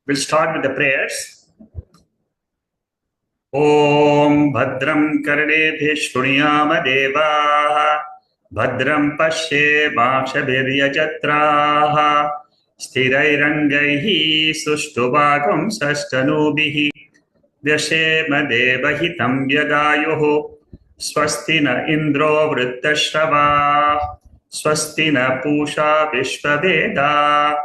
We'll start with the prayers. Om Bhadram Karnebhyah Shruniyama Devaah Bhadram Pashye Makshabhiryajatraah Sthirairangaihi Sushtubhagam Sastanubihi Vyashema Devahitam Vyagayuhu Swasti na Indro Vrittashravaah Swasti na Pusha Vishvaveda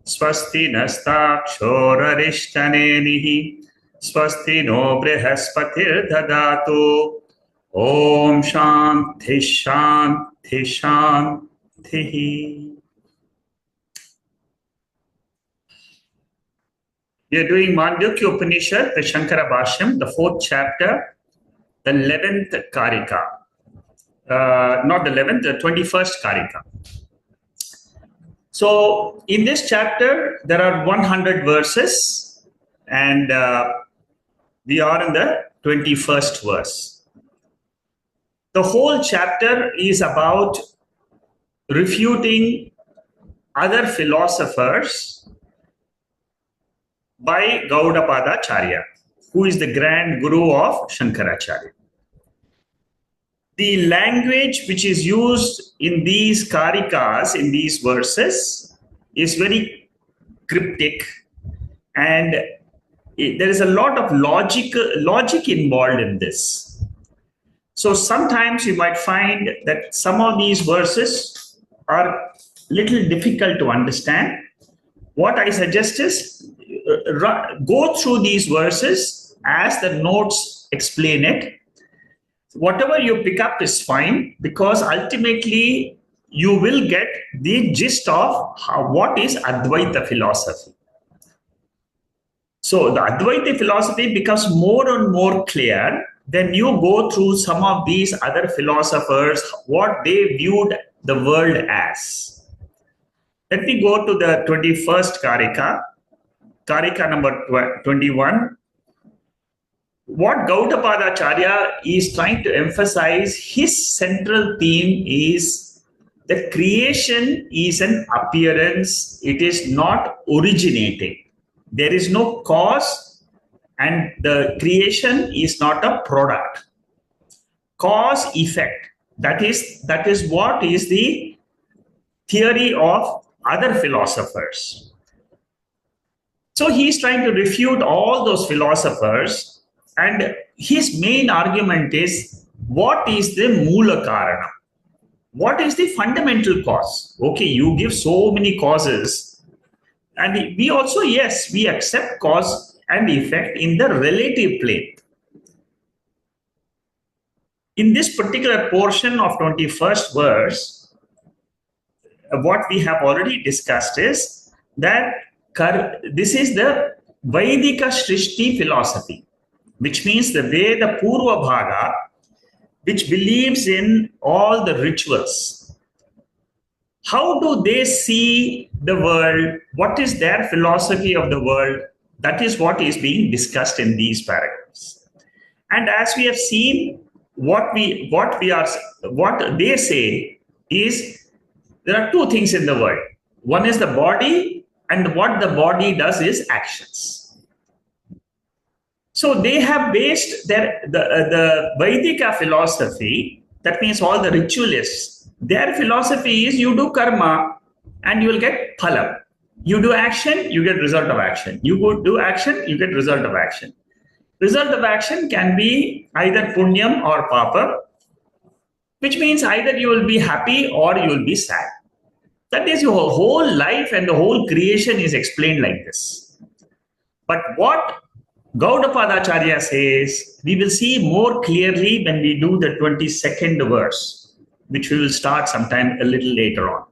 Swasti nastachorarishtanenihi Swasti no brihaspati'r dadatu Om Shanti Shanti Shanti. We are doing Mandukya Upanishad, the Shankara Bashyam, the 4th chapter, the 11th Karika. Not the 11th, the 21st Karika. So, in this chapter, there are 100 verses, and we are in the 21st verse. The whole chapter is about refuting other philosophers by Gaudapadacharya, who is the grand guru of Shankaracharya. The language which is used in these karikas, in these verses, is very cryptic, and there is a lot of logic involved in this. So sometimes you might find that some of these verses are little difficult to understand. What I suggest is go through these verses as the notes explain it. Whatever you pick up is fine, because ultimately you will get the gist of what is Advaita philosophy. So the Advaita philosophy becomes more and more clear when you go through some of these other philosophers, what they viewed the world as. Let me go to the 21st Karika, Karika number 21. What Gaudapadacharya is trying to emphasize, his central theme is that creation is an appearance, it is not originating. There is no cause, and the creation is not a product. Cause effect, that is what is the theory of other philosophers. So he is trying to refute all those philosophers. And his main argument is, what is the Moola Karana? What is the fundamental cause? Okay, you give so many causes. And we also, yes, we accept cause and effect in the relative plane. In this particular portion of 21st verse, what we have already discussed is that this is the Vaidika Shrishti philosophy, which means the Veda Purva Bhaga, which believes in all the rituals. How do they see the world? What is their philosophy of the world? That is what is being discussed in these paragraphs. And as we have seen, what they say is there are two things in the world. One is the body, and what the body does is actions. So they have based the Vaidika philosophy, that means all the ritualists, their philosophy is you do karma and you will get phala. You do action, you get result of action. You go do action, you get result of action. Result of action can be either punyam or papa, which means either you will be happy or you will be sad. That is, your whole life and the whole creation is explained like this. But what Gaudapadacharya says, we will see more clearly when we do the 22nd verse, which we will start sometime a little later on.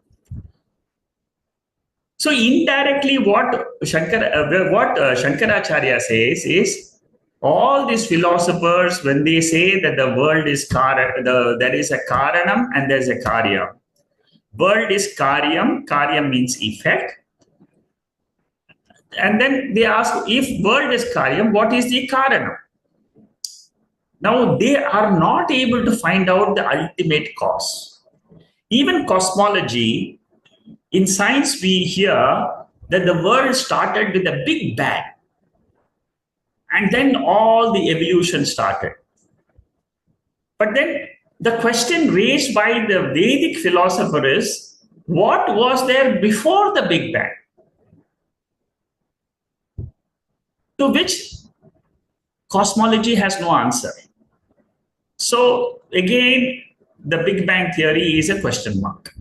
So indirectly, what Shankaracharya says is, all these philosophers, when they say that the world is there is a karanam and there is a karyam. World is karyam, karyam means effect. And then they ask, if world is karyam, what is the karanam? Now, they are not able to find out the ultimate cause. Even cosmology, in science we hear that the world started with a big bang, and then all the evolution started. But then the question raised by the Vedic philosopher is, what was there before the Big Bang? To which cosmology has no answer. So again, the Big Bang theory is a question mark.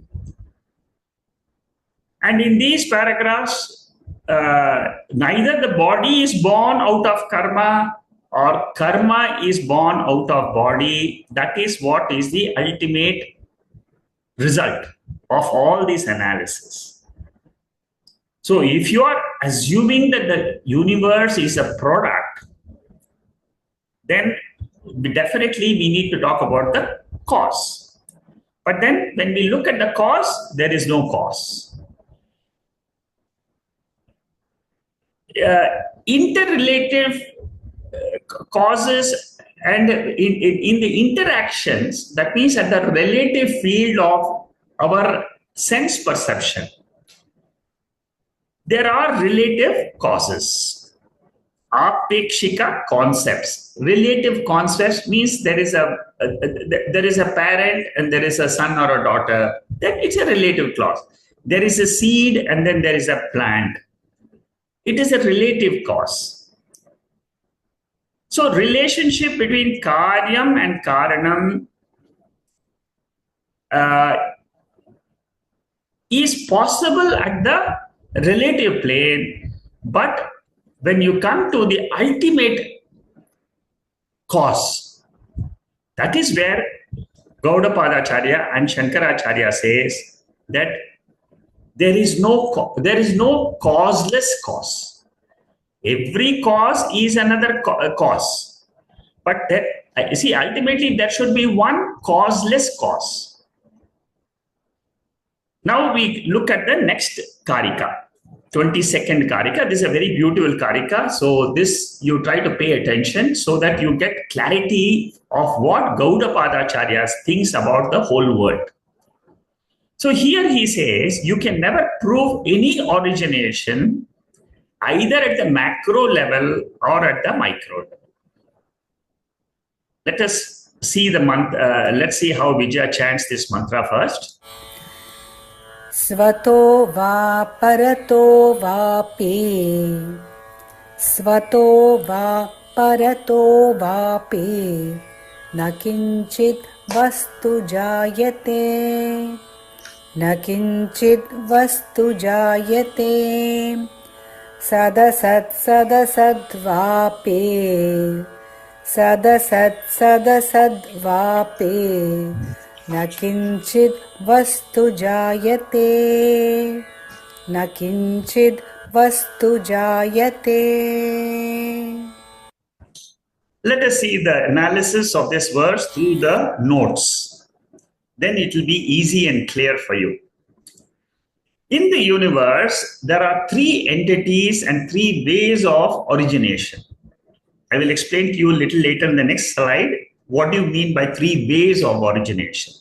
And in these paragraphs, neither the body is born out of karma or karma is born out of body. That is what is the ultimate result of all this analysis. So if you are assuming that the universe is a product, then definitely we need to talk about the cause. But then when we look at the cause, there is no cause. Interrelative causes and in the interactions, that means at the relative field of our sense perception, there are relative causes. Apekshika concepts. Relative concepts means there is a parent and there is a son or a daughter. Then it's a relative clause. There is a seed and then there is a plant. It is a relative cause. So relationship between karyam and karanam is possible at the relative plane, but when you come to the ultimate cause, that is where Gaudapadacharya and Shankaracharya says that there is no causeless cause. Every cause is another cause. But ultimately there should be one causeless cause. Now we look at the next Karika, 22nd Karika. This is a very beautiful Karika. So this you try to pay attention so that you get clarity of what Gaudapadacharya thinks about the whole world. So here he says, you can never prove any origination either at the macro level or at the micro level. Let us see the let's see how Vijaya chants this mantra first. Svato va parato vapi, Svato va parato vapi, Nakinchit vastu jayate, Nakinchit vastu jayate, Sadasat sadasad vapi, Sadasat sadasad vapi, Nakinchit vastu jayate, Nakinchit vastu jayate. Let us see the analysis of this verse through the notes. Then it will be easy and clear for you. In the universe, there are three entities and three ways of origination. I will explain to you a little later in the next slide. What do you mean by three ways of origination?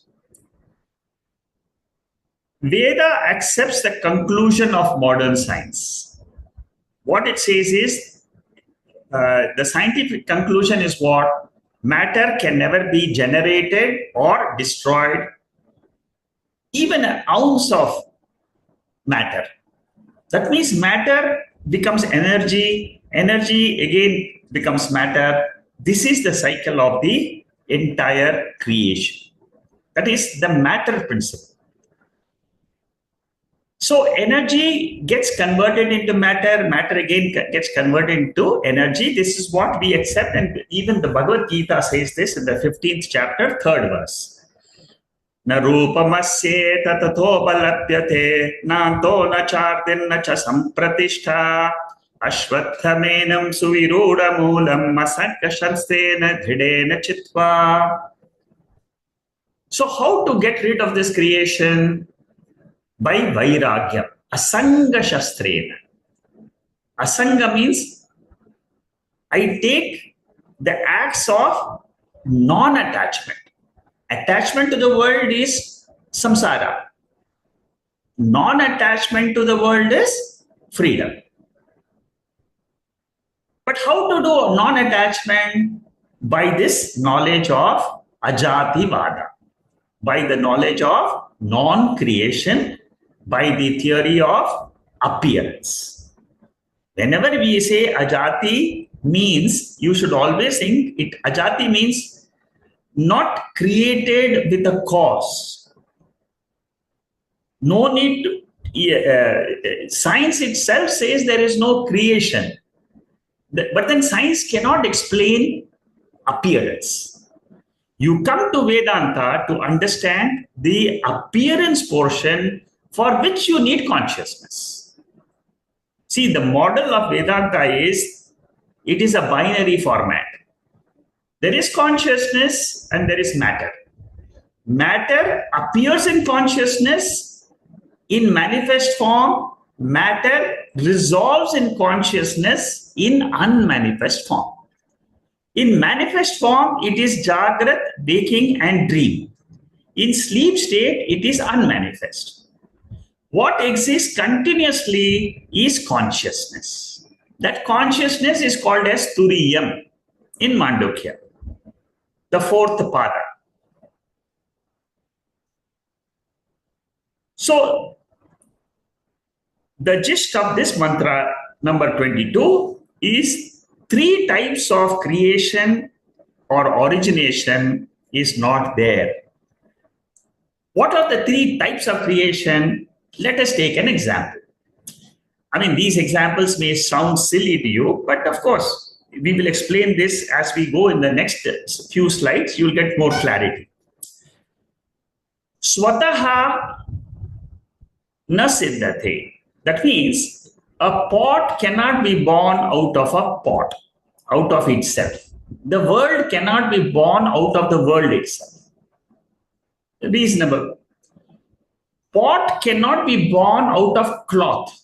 Veda accepts the conclusion of modern science. What it says is, the scientific conclusion is what? Matter can never be generated or destroyed. Even an ounce of matter. That means matter becomes energy, energy again becomes matter. This is the cycle of the entire creation. That is the matter principle. So energy gets converted into matter, matter again gets converted into energy. This is what we accept, and even the Bhagavad Gita says this in the 15th chapter, 3rd verse. Na rupamasye tatathobalapyate nanto na chardin na cha sampratishta ashvattamenam suviruda moolam masakashanstena dhidena chitva. So how to get rid of this creation? By vairagya, asanga shastrena. Asanga means I take the acts of non-attachment. Attachment to the world is samsara. Non-attachment to the world is freedom. But how to do non-attachment? By this knowledge of Ajativada, by the knowledge of non-creation, by the theory of appearance. Whenever we say Ajati means, you should always think it. Ajati means not created with a cause. No need to, science itself says there is no creation. But then science cannot explain appearance. You come to Vedanta to understand the appearance portion for which you need consciousness. See, the model of Vedanta is, it is a binary format. There is consciousness and there is matter. Matter appears in consciousness in manifest form. Matter resolves in consciousness in unmanifest form. In manifest form, it is Jagrat, waking, and dream. In sleep state, it is unmanifest. What exists continuously is consciousness. That consciousness is called as Turiyam in Mandukya, the fourth pada. So, the gist of this mantra number 22 is 3 types of creation or origination is not there. What are the 3 types of creation? Let us take an example. I mean, these examples may sound silly to you, but of course, we will explain this as we go in the next few slides. You will get more clarity. Swataha na siddhate. That means a pot cannot be born out of a pot, out of itself. The world cannot be born out of the world itself. Reasonable. Pot cannot be born out of cloth.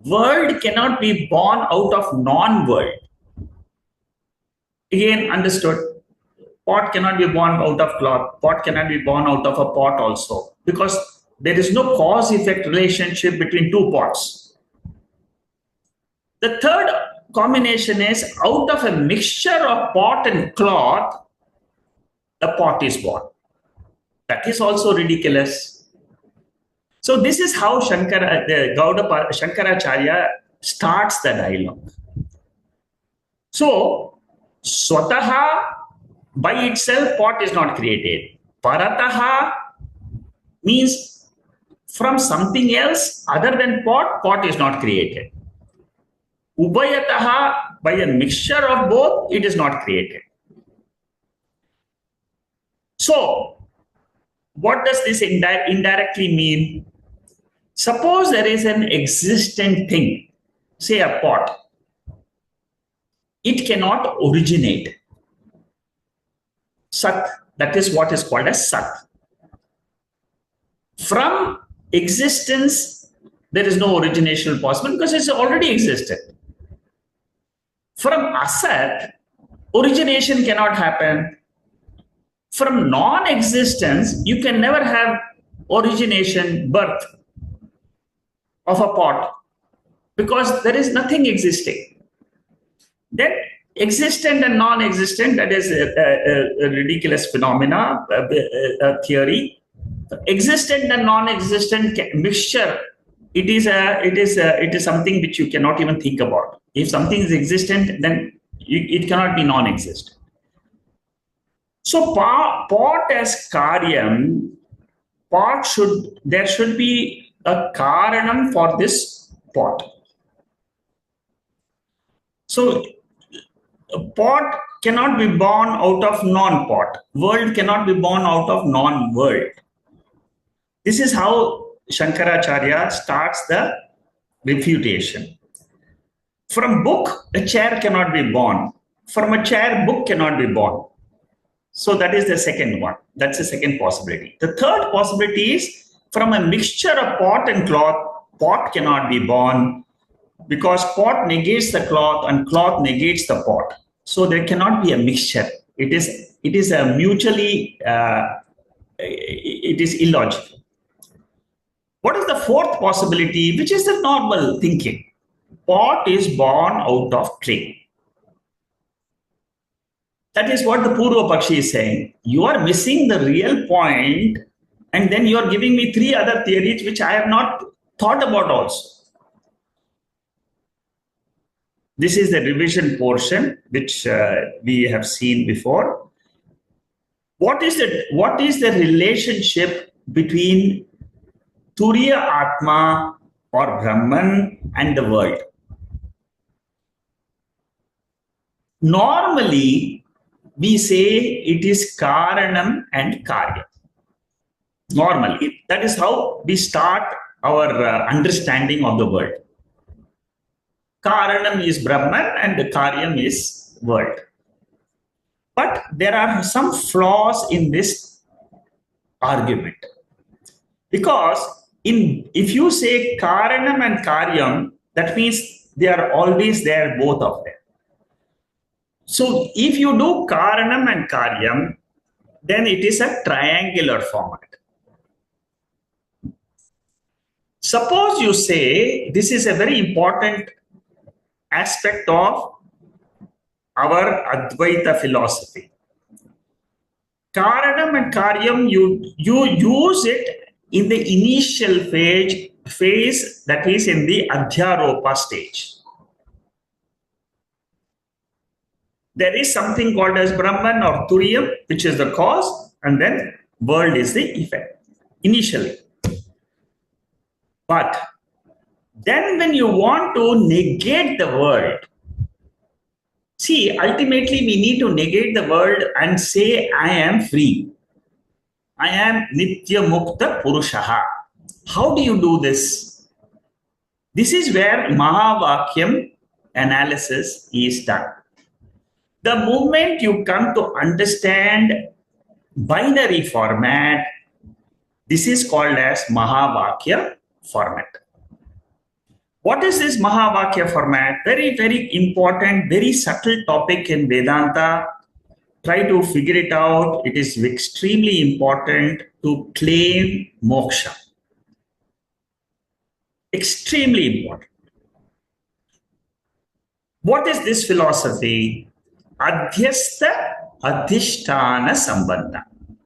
World cannot be born out of non-world. Again, understood. Pot cannot be born out of cloth. Pot cannot be born out of a pot also, because there is no cause-effect relationship between 2 pots. The third combination is, out of a mixture of pot and cloth, a pot is born. That is also ridiculous. So this is how Shankaracharya starts the dialogue. So, Swataha, by itself, pot is not created. Parataha means from something else other than pot, pot is not created. Ubhayataha, by a mixture of both, it is not created. So, what does this indirectly mean? Suppose there is an existent thing, say a pot. It cannot originate. Sat, that is what is called as Sat. From existence, there is no origination possible because it's already existed. From Asat, origination cannot happen. From non-existence, you can never have origination, birth of a pot, because there is nothing existing. Then existent and non-existent, that is a ridiculous phenomena, a theory. Existent and non-existent mixture, it is something which you cannot even think about. If something is existent, then it cannot be non-existent. So pot as karyam, there should be a karanam for this pot. So a pot cannot be born out of non-pot. World cannot be born out of non-world. This is how Shankaracharya starts the refutation. From book, a chair cannot be born. From a chair, book cannot be born. So that is the second one. That's the second possibility. The third possibility is, from a mixture of pot and cloth, pot cannot be born, because pot negates the cloth and cloth negates the pot. So there cannot be a mixture. It is a mutually, it is illogical. What is the fourth possibility, which is the normal thinking? Pot is born out of clay. That is what the Purva Pakshi is saying. You are missing the real point, and then you are giving me three other theories which I have not thought about also. This is the revision portion which we have seen before. What is the relationship between Turiya Atma or Brahman and the world? Normally, we say it is Karanam and Karya. Normally, that is how we start our understanding of the world. Karanam is Brahman and Karyam is world. But there are some flaws in this argument. Because if you say Karanam and Karyam, that means they are always there, both of them. So if you do Karanam and Karyam, then it is a triangular format. Suppose you say, this is a very important aspect of our Advaita philosophy. Karanam and Karyam, you use it in the initial phase that is in the Adhyaropa stage. There is something called as Brahman or Turiyam, which is the cause, and then world is the effect, initially. But then when you want to negate the world, see, ultimately we need to negate the world and say, I am free. I am Nitya Mukta Purushaha. How do you do this? This is where Mahavakyam analysis is done. The moment you come to understand binary format, this is called as Mahavakya format. What is this Mahavakya format? Very, very important, very subtle topic in Vedanta. Try to figure it out. It is extremely important to claim moksha. Extremely important. What is this philosophy? Adhyastha Adhishtana Sambandha.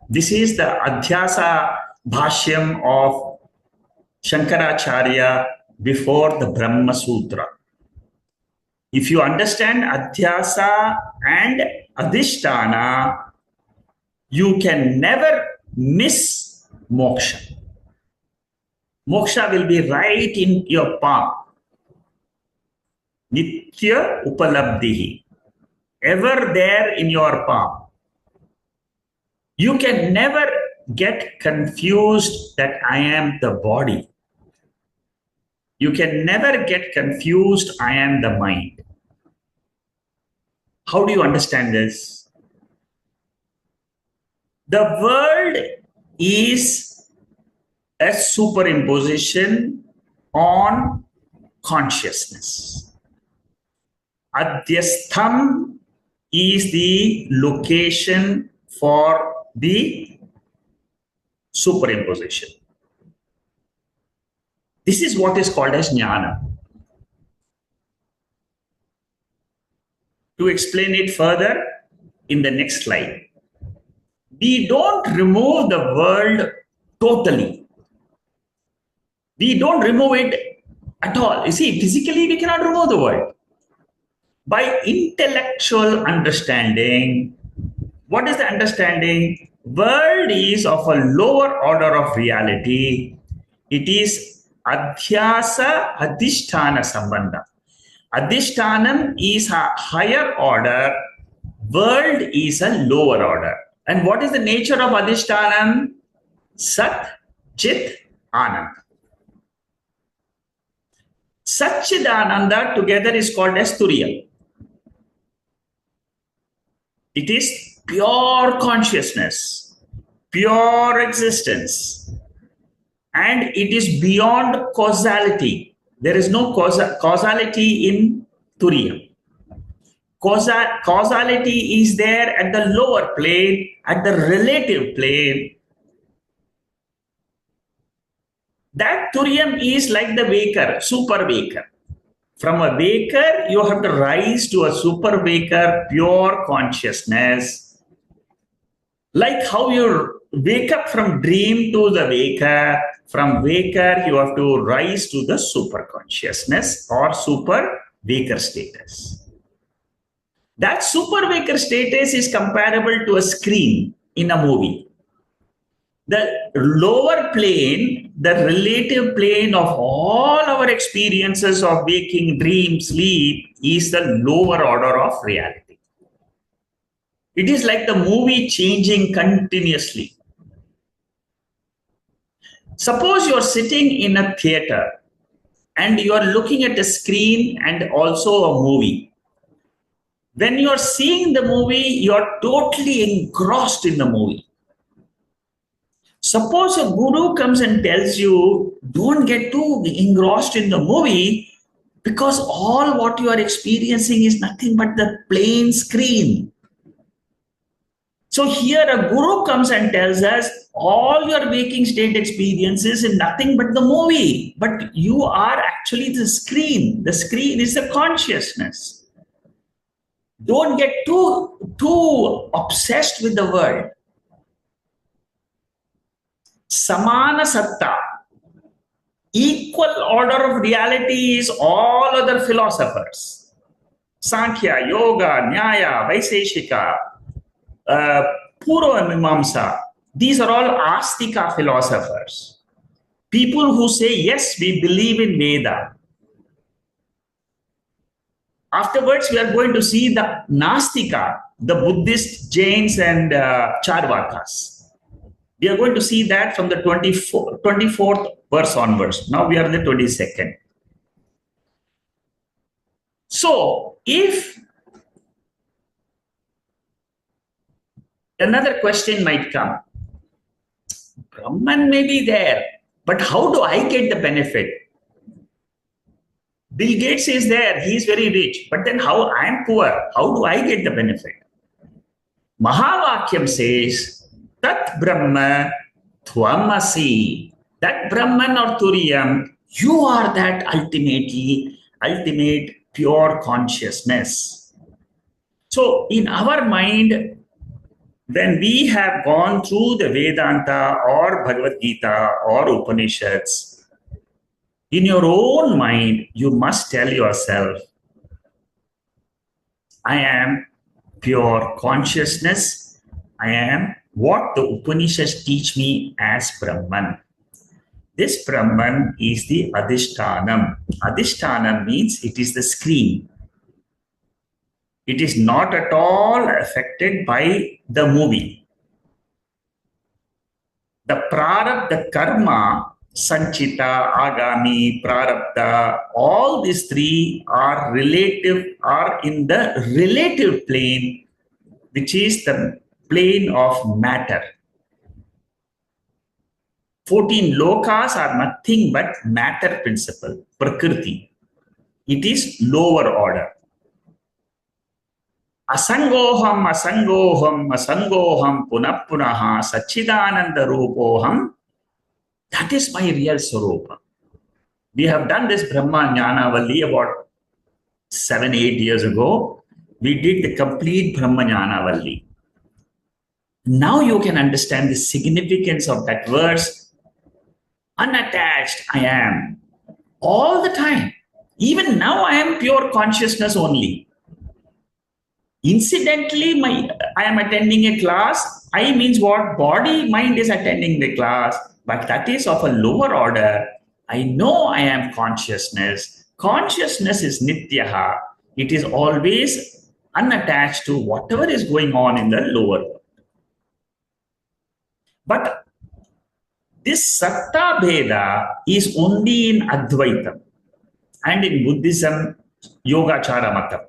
This is the Adhyasa Bashyam of Shankaracharya before the Brahma Sutra. If you understand Adhyasa and Adhishtana, you can never miss moksha. Moksha will be right in your palm. Nitya Upalabdhihi. Ever there in your palm. You can never get confused that I am the body. You can never get confused, I am the mind. How do you understand this? The world is a superimposition on consciousness. Adhyastham is the location for the superimposition. This is what is called as jnana. To explain it further in the next slide. We don't remove the world totally. We don't remove it at all. You see, physically we cannot remove the world. By intellectual understanding, what is the understanding? World is of a lower order of reality. It is Adhyasa Adhisthana Sambandha. Adhishtanam is a higher order, world is a lower order. And what is the nature of Adhishtanam? Sat, Chit, Ananda. Satchidananda together is called as Turiya. It is pure consciousness, pure existence, and it is beyond causality. There is no causality in Turiya. Causality is there at the lower plane, at the relative plane. That Turiyam is like the waker, super waker. From a waker, you have to rise to a super waker, pure consciousness. Like how you wake up from dream to the waker, from waker, you have to rise to the super consciousness or super waker status. That super waker status is comparable to a screen in a movie. The lower plane, the relative plane of all our experiences of waking, dream, sleep, is the lower order of reality. It is like the movie changing continuously. Suppose you're sitting in a theater and you're looking at a screen and also a movie. When you're seeing the movie, you're totally engrossed in the movie. Suppose a guru comes and tells you, don't get too engrossed in the movie because all what you are experiencing is nothing but the plain screen. So here a guru comes and tells us all your waking state experiences is nothing but the movie, but you are actually the screen. The screen is the consciousness. Don't get too obsessed with the word. Samana Satta, equal order of reality is all other philosophers. Sankhya, Yoga, Nyaya, Vaiseshika, Purva Mimamsa. These are all Astika philosophers. People who say, yes, we believe in Veda. Afterwards, we are going to see the Nastika, the Buddhist, Jains, and Charvakas. We are going to see that from the 24th verse onwards. Now we are in the 22nd. So, if another question might come, Brahman may be there, but how do I get the benefit? Bill Gates is there, he is very rich, but then how I am poor, how do I get the benefit? Mahavakyam says, Tat Brahma Tvamasi. That Brahman or Turiyam, you are that ultimate pure consciousness. So in our mind, when we have gone through the Vedanta or Bhagavad Gita or Upanishads, in your own mind, you must tell yourself, I am pure consciousness. I am what the Upanishads teach me as Brahman. This Brahman is the Adhishtanam. Adhishtanam means it is the screen. It is not at all affected by the movie. The prarabdha, the karma, Sanchita, Agami, Prarabdha, all these three are in the relative plane, which is the plane of matter. 14 lokas are nothing but matter principle, Prakriti. It is lower order. Asangoham, punaha, Sachidananda Rupoham. That is my real Swarupa. We have done this Brahma Jnana Valli about 7-8 years ago. We did the complete Brahma Jnana Valli. Now you can understand the significance of that verse. Unattached I am all the time. Even now I am pure consciousness only. Incidentally, I am attending a class. I means what? Body, mind is attending the class. But that is of a lower order. I know I am consciousness. Consciousness is nityaha. It is always unattached to whatever is going on in the lower world. But this satta bheda is only in Advaitam and in Buddhism, Yogachara Matam.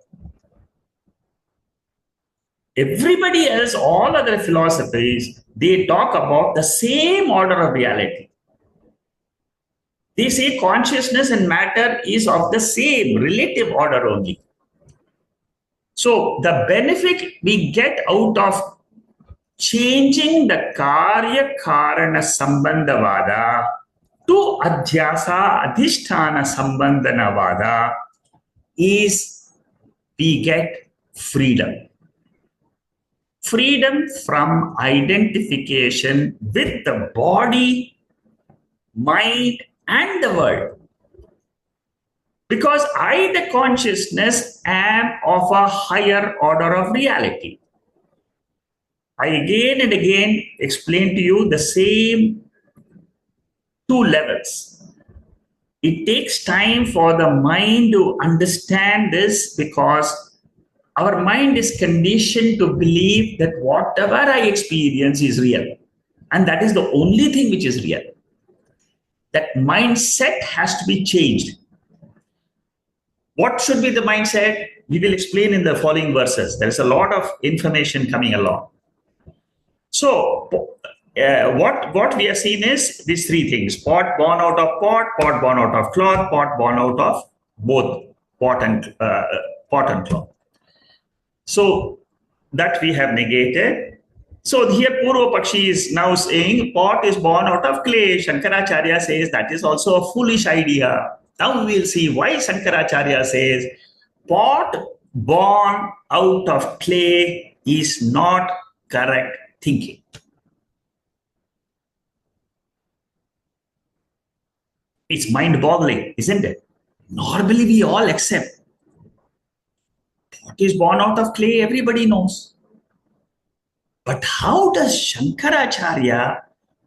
Everybody else, all other philosophies, they talk about the same order of reality. They say consciousness and matter is of the same relative order only. So the benefit we get out of changing the Karya Karana Sambandhavada to adhyasa adhisthana sambandhana vada is we get freedom. Freedom from identification with the body, mind, and the world. Because I, the consciousness, am of a higher order of reality. I again and again explain to you the same two levels. It takes time for the mind to understand this because our mind is conditioned to believe that whatever I experience is real. And that is the only thing which is real. That mindset has to be changed. What should be the mindset? We will explain in the following verses. There is a lot of information coming along. So, what we have seen is these three things: pot born out of pot, pot born out of cloth, pot born out of both pot and cloth. So that we have negated. So here Purva Pakshi is now saying pot is born out of clay. Shankaracharya says that is also a foolish idea. Now we will see why Shankaracharya says pot born out of clay is not correct thinking. It's mind-boggling, isn't it? Normally we all accept pot is born out of clay, everybody knows. But how does Shankaracharya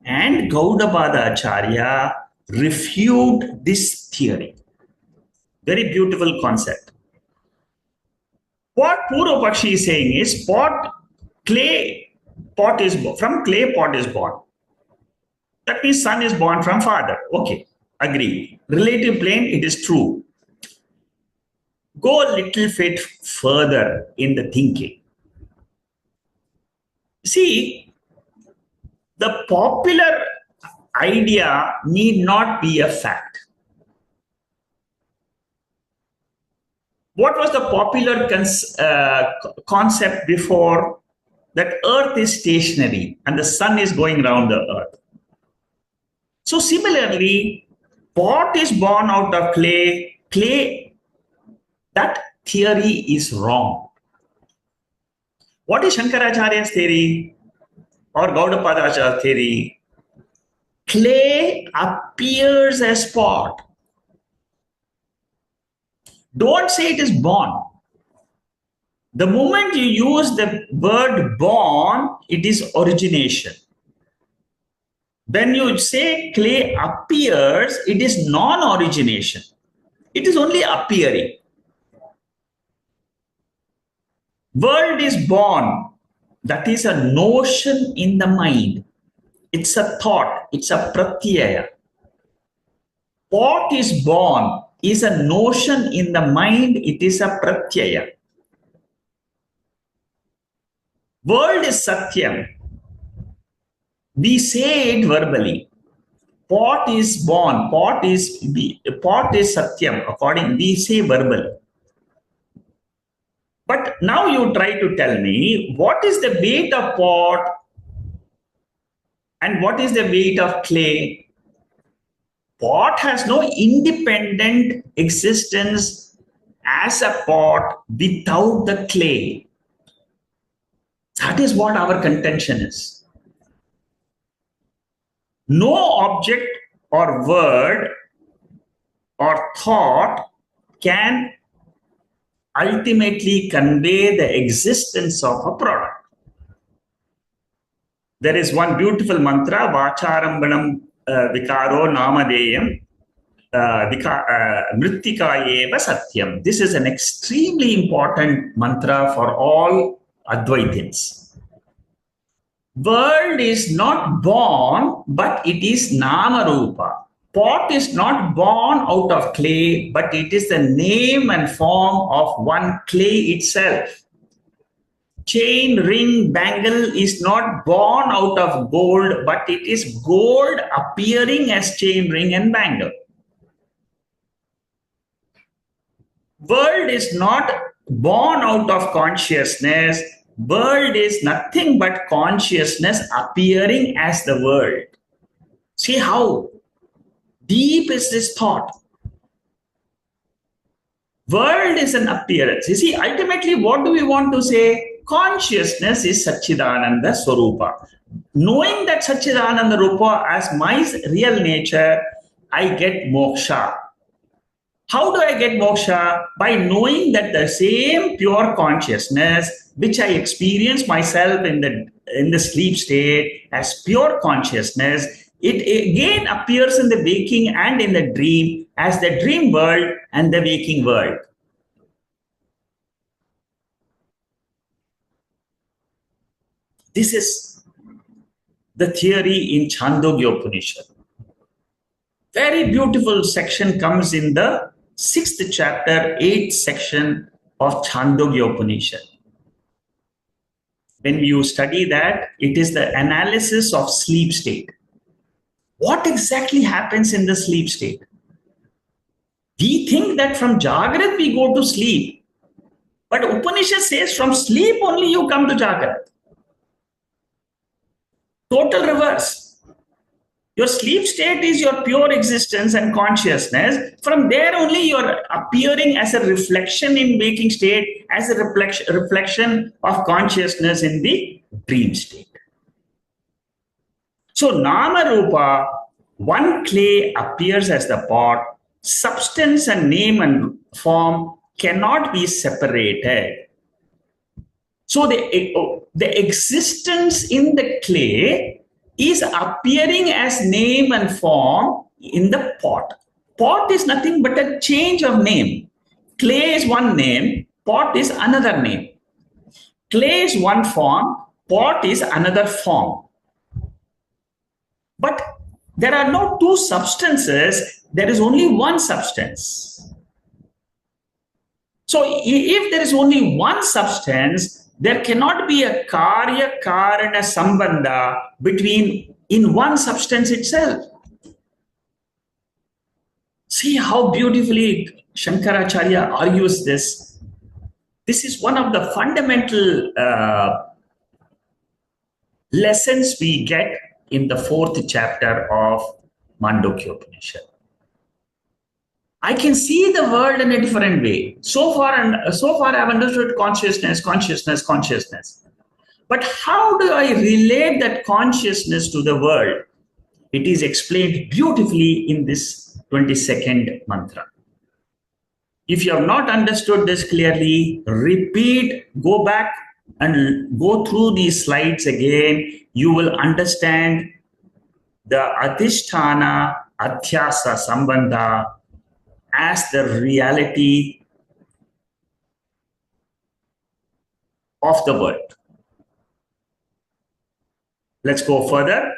and Gaudapada Acharya refute this theory? Very beautiful concept. What Purva Pakshi is saying is from clay, pot is born. That means son is born from father. Okay, agree. Relative plane, it is true. Go a little bit further in the thinking. See, the popular idea need not be a fact. What was the popular concept before? That earth is stationary and the sun is going around the earth. So similarly, pot is born out of clay, that theory is wrong. What is Shankaracharya's theory or Gaudapada Acharya's theory? Clay appears as pot. Don't say it is born. The moment you use the word born, it is origination. When you say clay appears, it is non-origination. It is only appearing. World is born. That is a notion in the mind. It's a thought. It's a pratyaya. Pot is born is a notion in the mind. It is a pratyaya. World is satyam. We say it verbally. Pot is born. Pot is satyam. According, we say verbally. But now you try to tell me what is the weight of pot and what is the weight of clay. Pot has no independent existence as a pot without the clay. That is what our contention is. No object or word or thought can ultimately convey the existence of a product. There is one beautiful mantra, Vacharambanam Vikaro Namadeyam Mrittika Eva Satyam. This is an extremely important mantra for all Advaitins. World is not born, but it is Namarupa. Pot is not born out of clay, but it is the name and form of one clay itself. Chain, ring, bangle is not born out of gold, but it is gold appearing as chain, ring, and bangle. World is not born out of consciousness. World is nothing but consciousness appearing as the world. See how Deep is this thought. World is an appearance. You see, ultimately, what do we want to say? Consciousness is Satchidananda Swarupa. Knowing that Satchidananda Rupa as my real nature, I get moksha. How do I get moksha? By knowing that the same pure consciousness which I experience myself in the sleep state as pure consciousness, it again appears in the waking and in the dream as the dream world and the waking world. This is the theory in Chandogya Upanishad. Very beautiful section comes in the 6th chapter, 8th section of Chandogya Upanishad. When you study that, it is the analysis of sleep state. What exactly happens in the sleep state? We think that from Jagrat we go to sleep. But Upanishad says from sleep only you come to Jagrat. Total reverse. Your sleep state is your pure existence and consciousness. From there only you're appearing as a reflection in waking state, as a reflection of consciousness in the dream state. So Nama Rupa, one clay appears as the pot. Substance and name and form cannot be separated. So the existence in the clay is appearing as name and form in the pot. Pot is nothing but a change of name. Clay is one name, pot is another name. Clay is one form, pot is another form. But there are no two substances, there is only one substance. So if there is only one substance, there cannot be a karya karana sambandha between in one substance itself. See how beautifully Shankaracharya argues this. This is one of the fundamental lessons we get in the 4th chapter of Mandukya Upanishad. I can see the world in a different way. So far I've understood consciousness. But how do I relate that consciousness to the world? It is explained beautifully in this 22nd mantra. If you have not understood this clearly, repeat, go back and go through these slides again. You will understand the Adhisthana Adhyasa Sambandha as the reality of the world. Let's go further.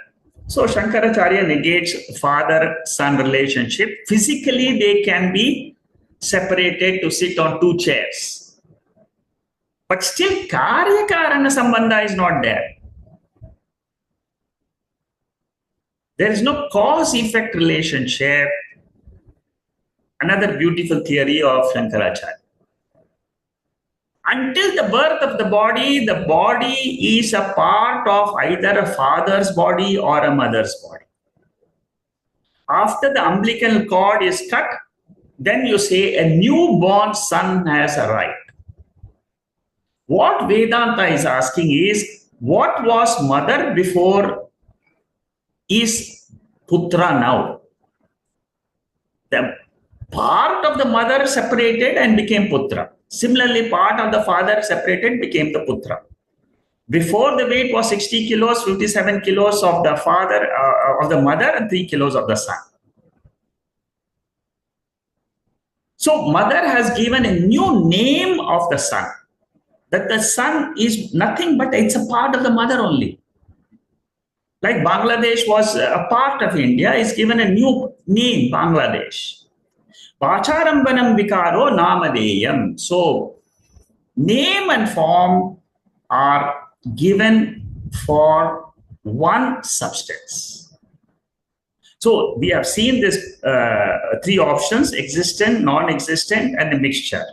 So Shankaracharya negates father-son relationship. Physically, they can be separated to sit on two chairs. But still, karya-karana sambandha is not there. There is no cause-effect relationship. Another beautiful theory of Shankaracharya. Until the birth of the body is a part of either a father's body or a mother's body. After the umbilical cord is cut, then you say a newborn son has a right. What Vedanta is asking is, what was mother before is putra now? The part of the mother separated and became putra. Similarly, part of the father separated became the putra. Before, the weight was 60 kilos, 57 kilos of the father, of the mother, and 3 kilos of the son. So mother has given a new name of the son. That the son is nothing but it's a part of the mother only. Like Bangladesh was a part of India, is given a new name, Bangladesh. Vacharambanam vikaro namadeyam. So name and form are given for one substance. So we have seen this three options: existent, non-existent, and a mixture.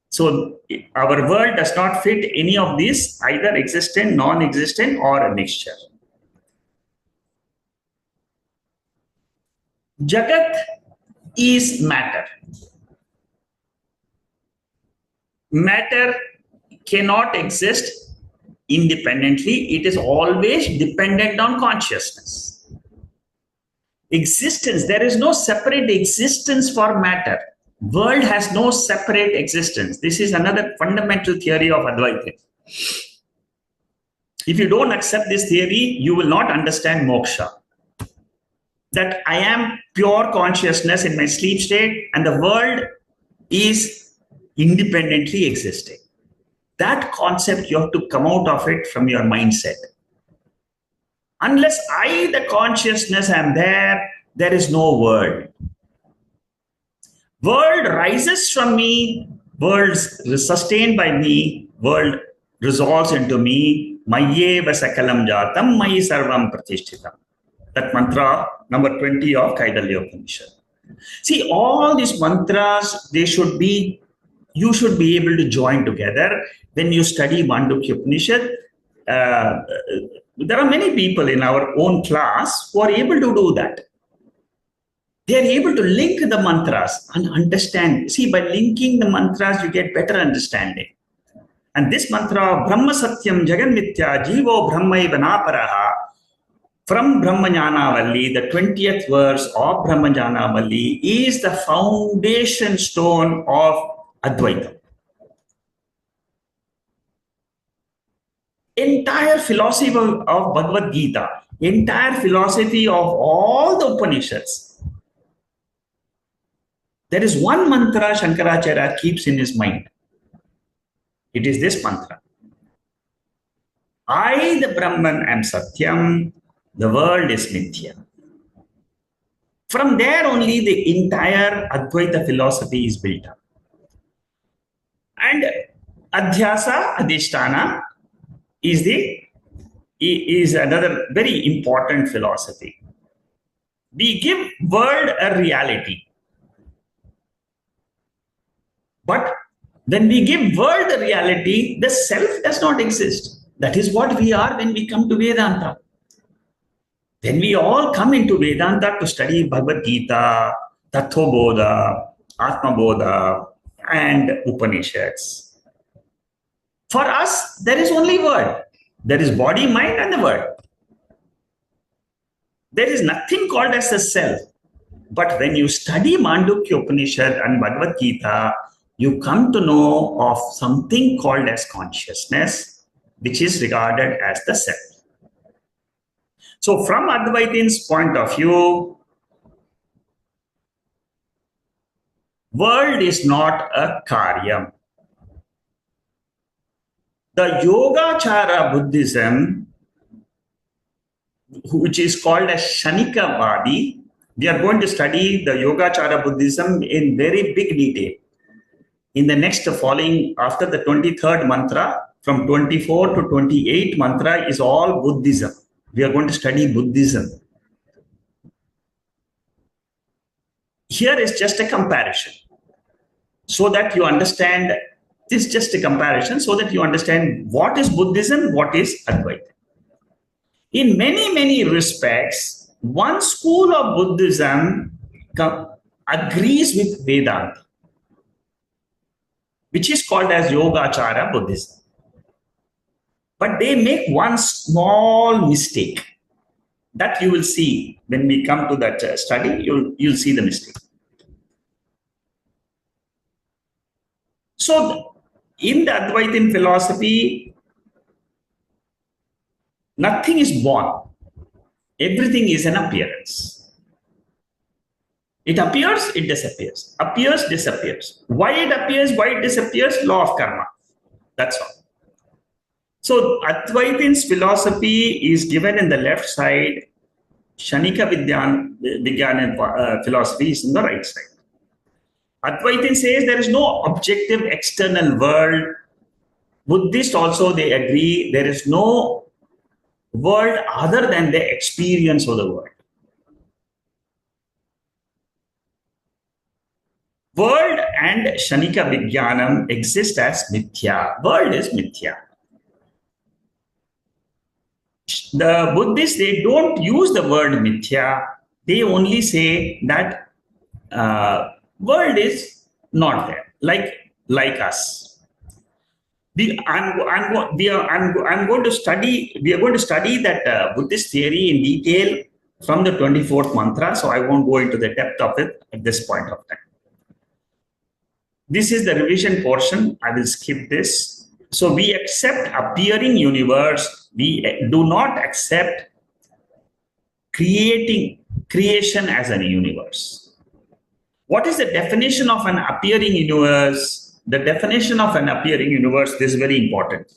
So our world does not fit any of these, either existent, non-existent, or a mixture. Jagat is matter. Matter cannot exist independently. It is always dependent on consciousness. Existence, there is no separate existence for matter. World has no separate existence. This is another fundamental theory of Advaita. If you don't accept this theory, you will not understand moksha. That I am pure consciousness in my sleep state and the world is independently existing. That concept, you have to come out of it from your mindset. Unless I, the consciousness, am there, there is no world. World rises from me, world is sustained by me, world resolves into me, Mayeva Sakalam Jatam, Mayi Sarvam Pratishthitam. That mantra, number 20 of Kaidalya Upanishad. See, all these mantras, you should be able to join together. When you study Mandukya Upanishad, there are many people in our own class who are able to do that. They are able to link the mantras and understand. See, by linking the mantras, you get better understanding. And this mantra, Brahma Satyam Jagan Mithya Jivo Brahmaiva Naparaha, from Brahmajnanavalli, the 20th verse of Brahmajnanavalli is the foundation stone of Advaita. Entire philosophy of Bhagavad Gita, entire philosophy of all the Upanishads, there is one mantra Shankaracharya keeps in his mind. It is this mantra. I, the Brahman, am Satyam, the world is Mithya. From there only the entire Advaita philosophy is built up. And Adhyasa, Adhisthana, is another very important philosophy. We give world a reality. But when we give world a reality, the self does not exist. That is what we are when we come to Vedanta. When we all come into Vedanta to study Bhagavad Gita, Tattvabodha, Atmabodha, and Upanishads. For us, there is only word. There is body, mind, and the word. There is nothing called as the self. But when you study Mandukya Upanishad and Bhagavad Gita, you come to know of something called as consciousness, which is regarded as the self. So from Advaitin's point of view, world is not a karyam. The Yogacara Buddhism, which is called as Shanikavadi, we are going to study the Yogacara Buddhism in very big detail. In the next following, after the 23rd mantra, from 24 to 28 mantra is all Buddhism. We are going to study Buddhism. Here is just a comparison. So that you understand, this is just a comparison, so that you understand what is Buddhism, what is Advaita. In many, many respects, one school of Buddhism agrees with Vedanta, which is called as Yogacara Buddhism. But they make one small mistake that you will see when we come to that study. You'll see the mistake. So, in the Advaitin philosophy, nothing is born. Everything is an appearance. It appears, it disappears. Appears, disappears. Why it appears, why it disappears? Law of karma. That's all. So Advaitin's philosophy is given in the left side. Shanika Vijnana philosophy is in the right side. Advaitin says there is no objective external world. Buddhists also, they agree there is no world other than the experience of the world. World and Shanika Vijnanam exist as mithya. World is mithya. The Buddhists, they don't use the word mithya. They only say that world is not there, like us. I'm going to study. We are going to study that Buddhist theory in detail from the 24th mantra. So I won't go into the depth of it at this point of time. This is the revision portion. I will skip this. So we accept appearing universe. We do not accept creation as a universe. What is the definition of an appearing universe? The definition of an appearing universe, this is very important.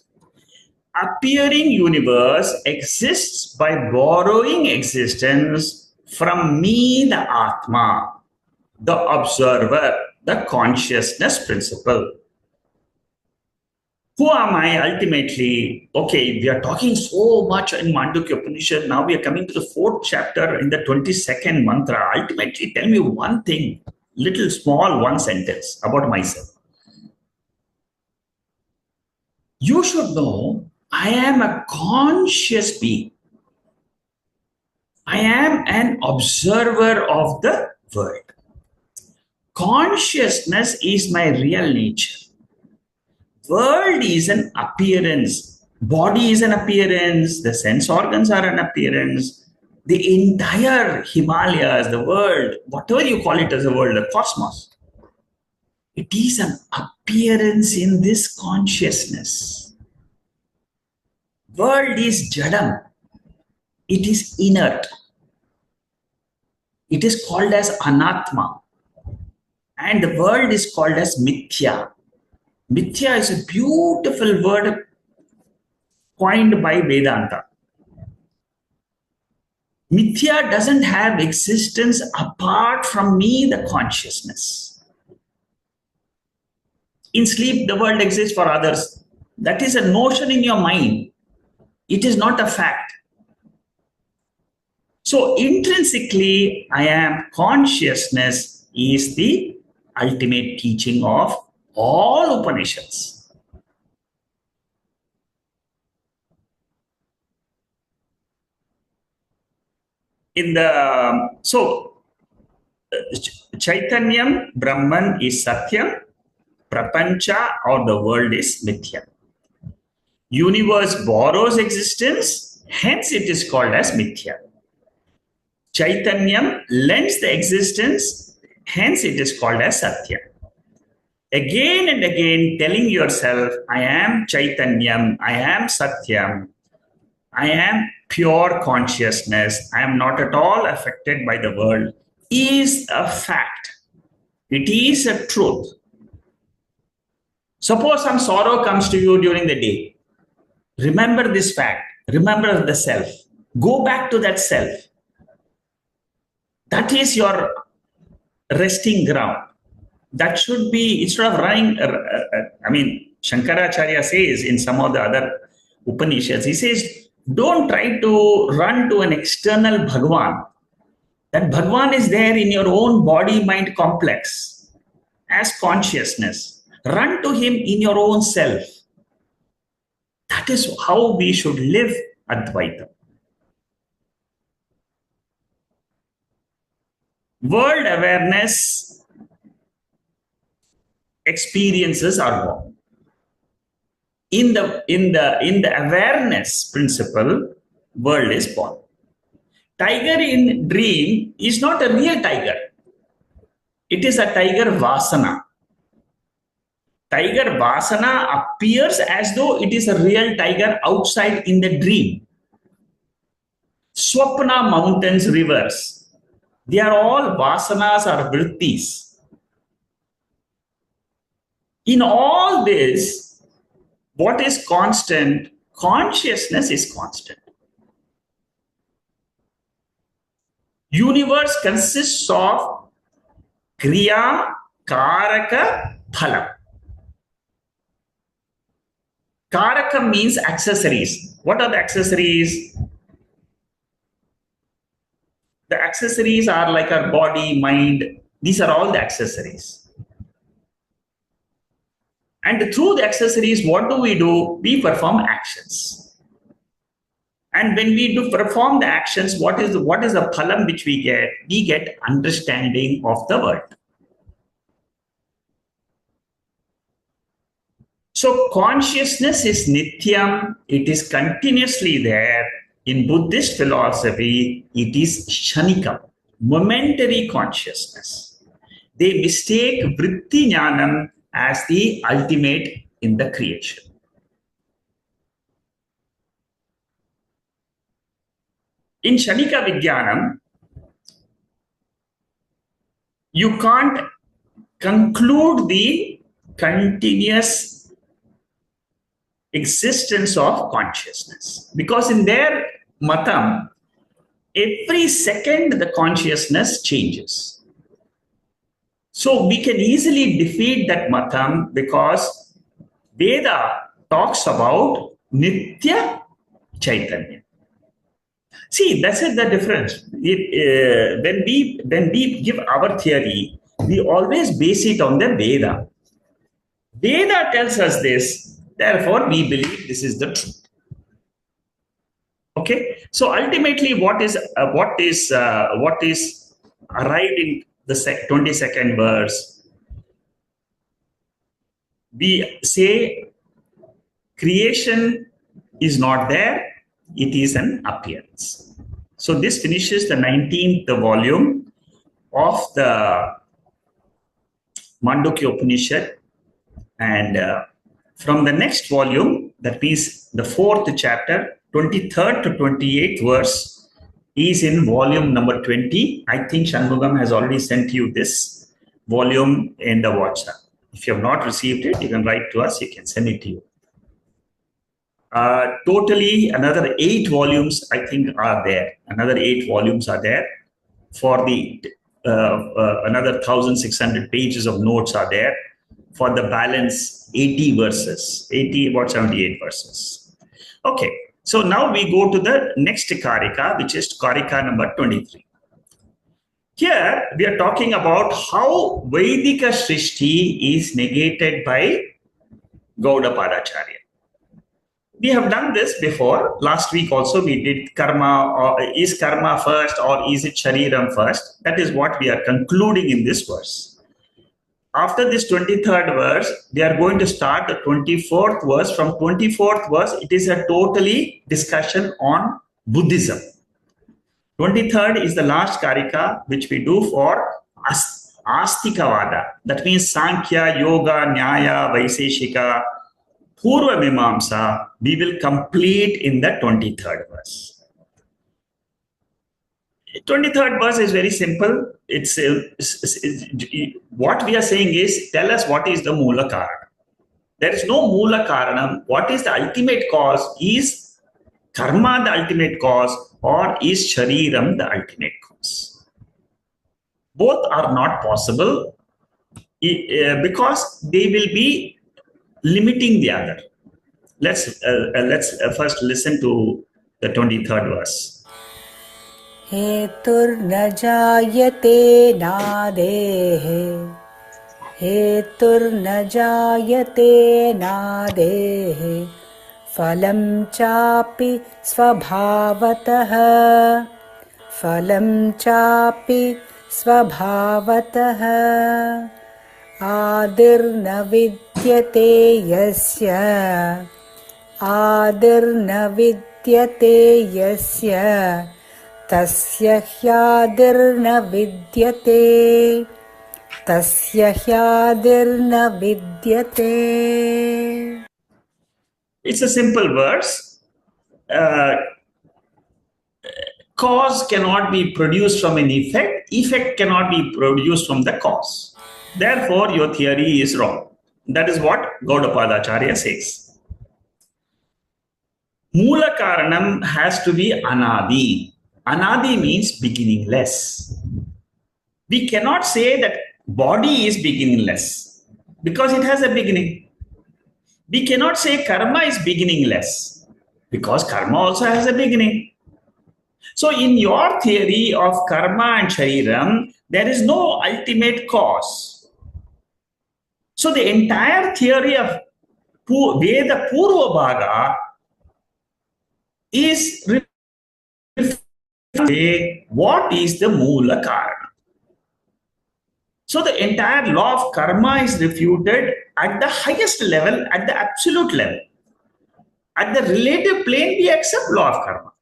Appearing universe exists by borrowing existence from me, the Atma, the observer, the consciousness principle. Who am I ultimately? Okay, we are talking so much in Mandukya Upanishad. Now we are coming to the 4th chapter in the 22nd mantra. Ultimately, tell me one thing, little small one sentence about myself. You should know I am a conscious being. I am an observer of the world. Consciousness is my real nature. World is an appearance. Body is an appearance. The sense organs are an appearance. The entire Himalayas, the world, whatever you call it as a world, the cosmos, it is an appearance in this consciousness. World is jadam. It is inert. It is called as anatma. And the world is called as mithya. Mithya is a beautiful word coined by Vedanta. Mithya doesn't have existence apart from me, the consciousness. In sleep, the world exists for others. That is a notion in your mind. It is not a fact. So intrinsically, I am consciousness is the ultimate teaching of all Upanishads. Chaitanyam, Brahman is Satyam, Prapancha or the world is Mithya. Universe borrows existence, hence it is called as Mithya. Chaitanyam lends the existence, hence it is called as Satya. Again and again telling yourself, I am Chaitanyam, I am Satyam, I am pure consciousness, I am not at all affected by the world, is a fact. It is a truth. Suppose some sorrow comes to you during the day. Remember this fact. Remember the self. Go back to that self. That is your resting ground. That should be, instead of running, Shankaracharya says in some of the other Upanishads, he says, don't try to run to an external Bhagwan. That Bhagwan is there in your own body-mind complex as consciousness. Run to him in your own self. That is how we should live Advaita. World awareness experiences are born. In the awareness principle, world is born. Tiger in dream is not a real tiger. It is a tiger vasana. Tiger vasana appears as though it is a real tiger outside in the dream. Swapna, mountains, rivers, they are all vasanas or vrittis. In all this, what is constant? Consciousness is constant. Universe consists of Kriya, Karaka, Phala. Karaka means accessories. What are the accessories? The accessories are like our body, mind. These are all the accessories. And through the accessories, what do? We perform actions. And when we do perform the actions, what is the phalam which we get? We get understanding of the world. So consciousness is nityam, it is continuously there. In Buddhist philosophy, it is kshanikam, momentary consciousness. They mistake vritti jnanam as the ultimate in the creation. In Shanika Vijnanam, you can't conclude the continuous existence of consciousness, because in their matam, every second the consciousness changes. So we can easily defeat that matam because Veda talks about Nitya Chaitanya. See, that's it, the difference. When we give our theory, we always base it on the Veda. Veda tells us this, therefore we believe this is the truth. Okay, so ultimately, what is arrived in the 22nd verse? We say creation is not there; it is an appearance. So this finishes the 19th volume of the Mandukya Upanishad, and from the next volume, that means the 4th chapter, 23rd to 28th verse, is in volume number 20. I think Shanmugam has already sent you this volume in the WhatsApp. If you have not received it, you can write to us, you can send it to you. Totally, another 8 volumes, I think, are there. Another 8 volumes are there. For the another 1,600 pages of notes are there. For the balance 80 verses, 78 verses. Okay, so now we go to the next Karika, which is Karika number 23. Here we are talking about how Vedika Srishti is negated by Gaudapadacharya. We have done this before. Last week also we did karma, or is karma first or is it shariram first? That is what we are concluding in this verse. After this 23rd verse, we are going to start the 24th verse. From 24th verse, it is a totally discussion on Buddhism. 23rd is the last Karika which we do for Astikavada. That means Sankhya, Yoga, Nyaya, Vaiseshika, Purva Mimamsa, we will complete in the 23rd verse. 23rd verse is very simple. It's what we are saying is, tell us what is the Mula Karana. There is no Mula Karanam. What is the ultimate cause? Is karma the ultimate cause, or is shariram the ultimate cause? Both are not possible because they will be limiting the other. Let's first listen to the 23rd verse. हेतुर्न जायते नादेः हेतुर्न जायते नादेः फलं चापि स्वभावतः फलं चापि स्वभावतः आदिर्न विद्यते यस्य आदिर्न विद्यते यस्य तस्य ह्यादिर्न विद्यते तस्य ह्यादिर्न विद्यते. It's a simple verse. Cause cannot be produced from an effect. Effect cannot be produced from the cause. Therefore, your theory is wrong. That is what Gaudapadacharya says. Mula Karanam has to be Anadi. Anadi means beginningless. We cannot say that body is beginningless because it has a beginning. We cannot say karma is beginningless because karma also has a beginning. So in your theory of karma and shariram, there is no ultimate cause. So the entire theory of Veda Purva Bhaga is what is the Moola Karana. So the entire law of karma is refuted at the highest level, at the absolute level. At the relative plane, we accept law of karma.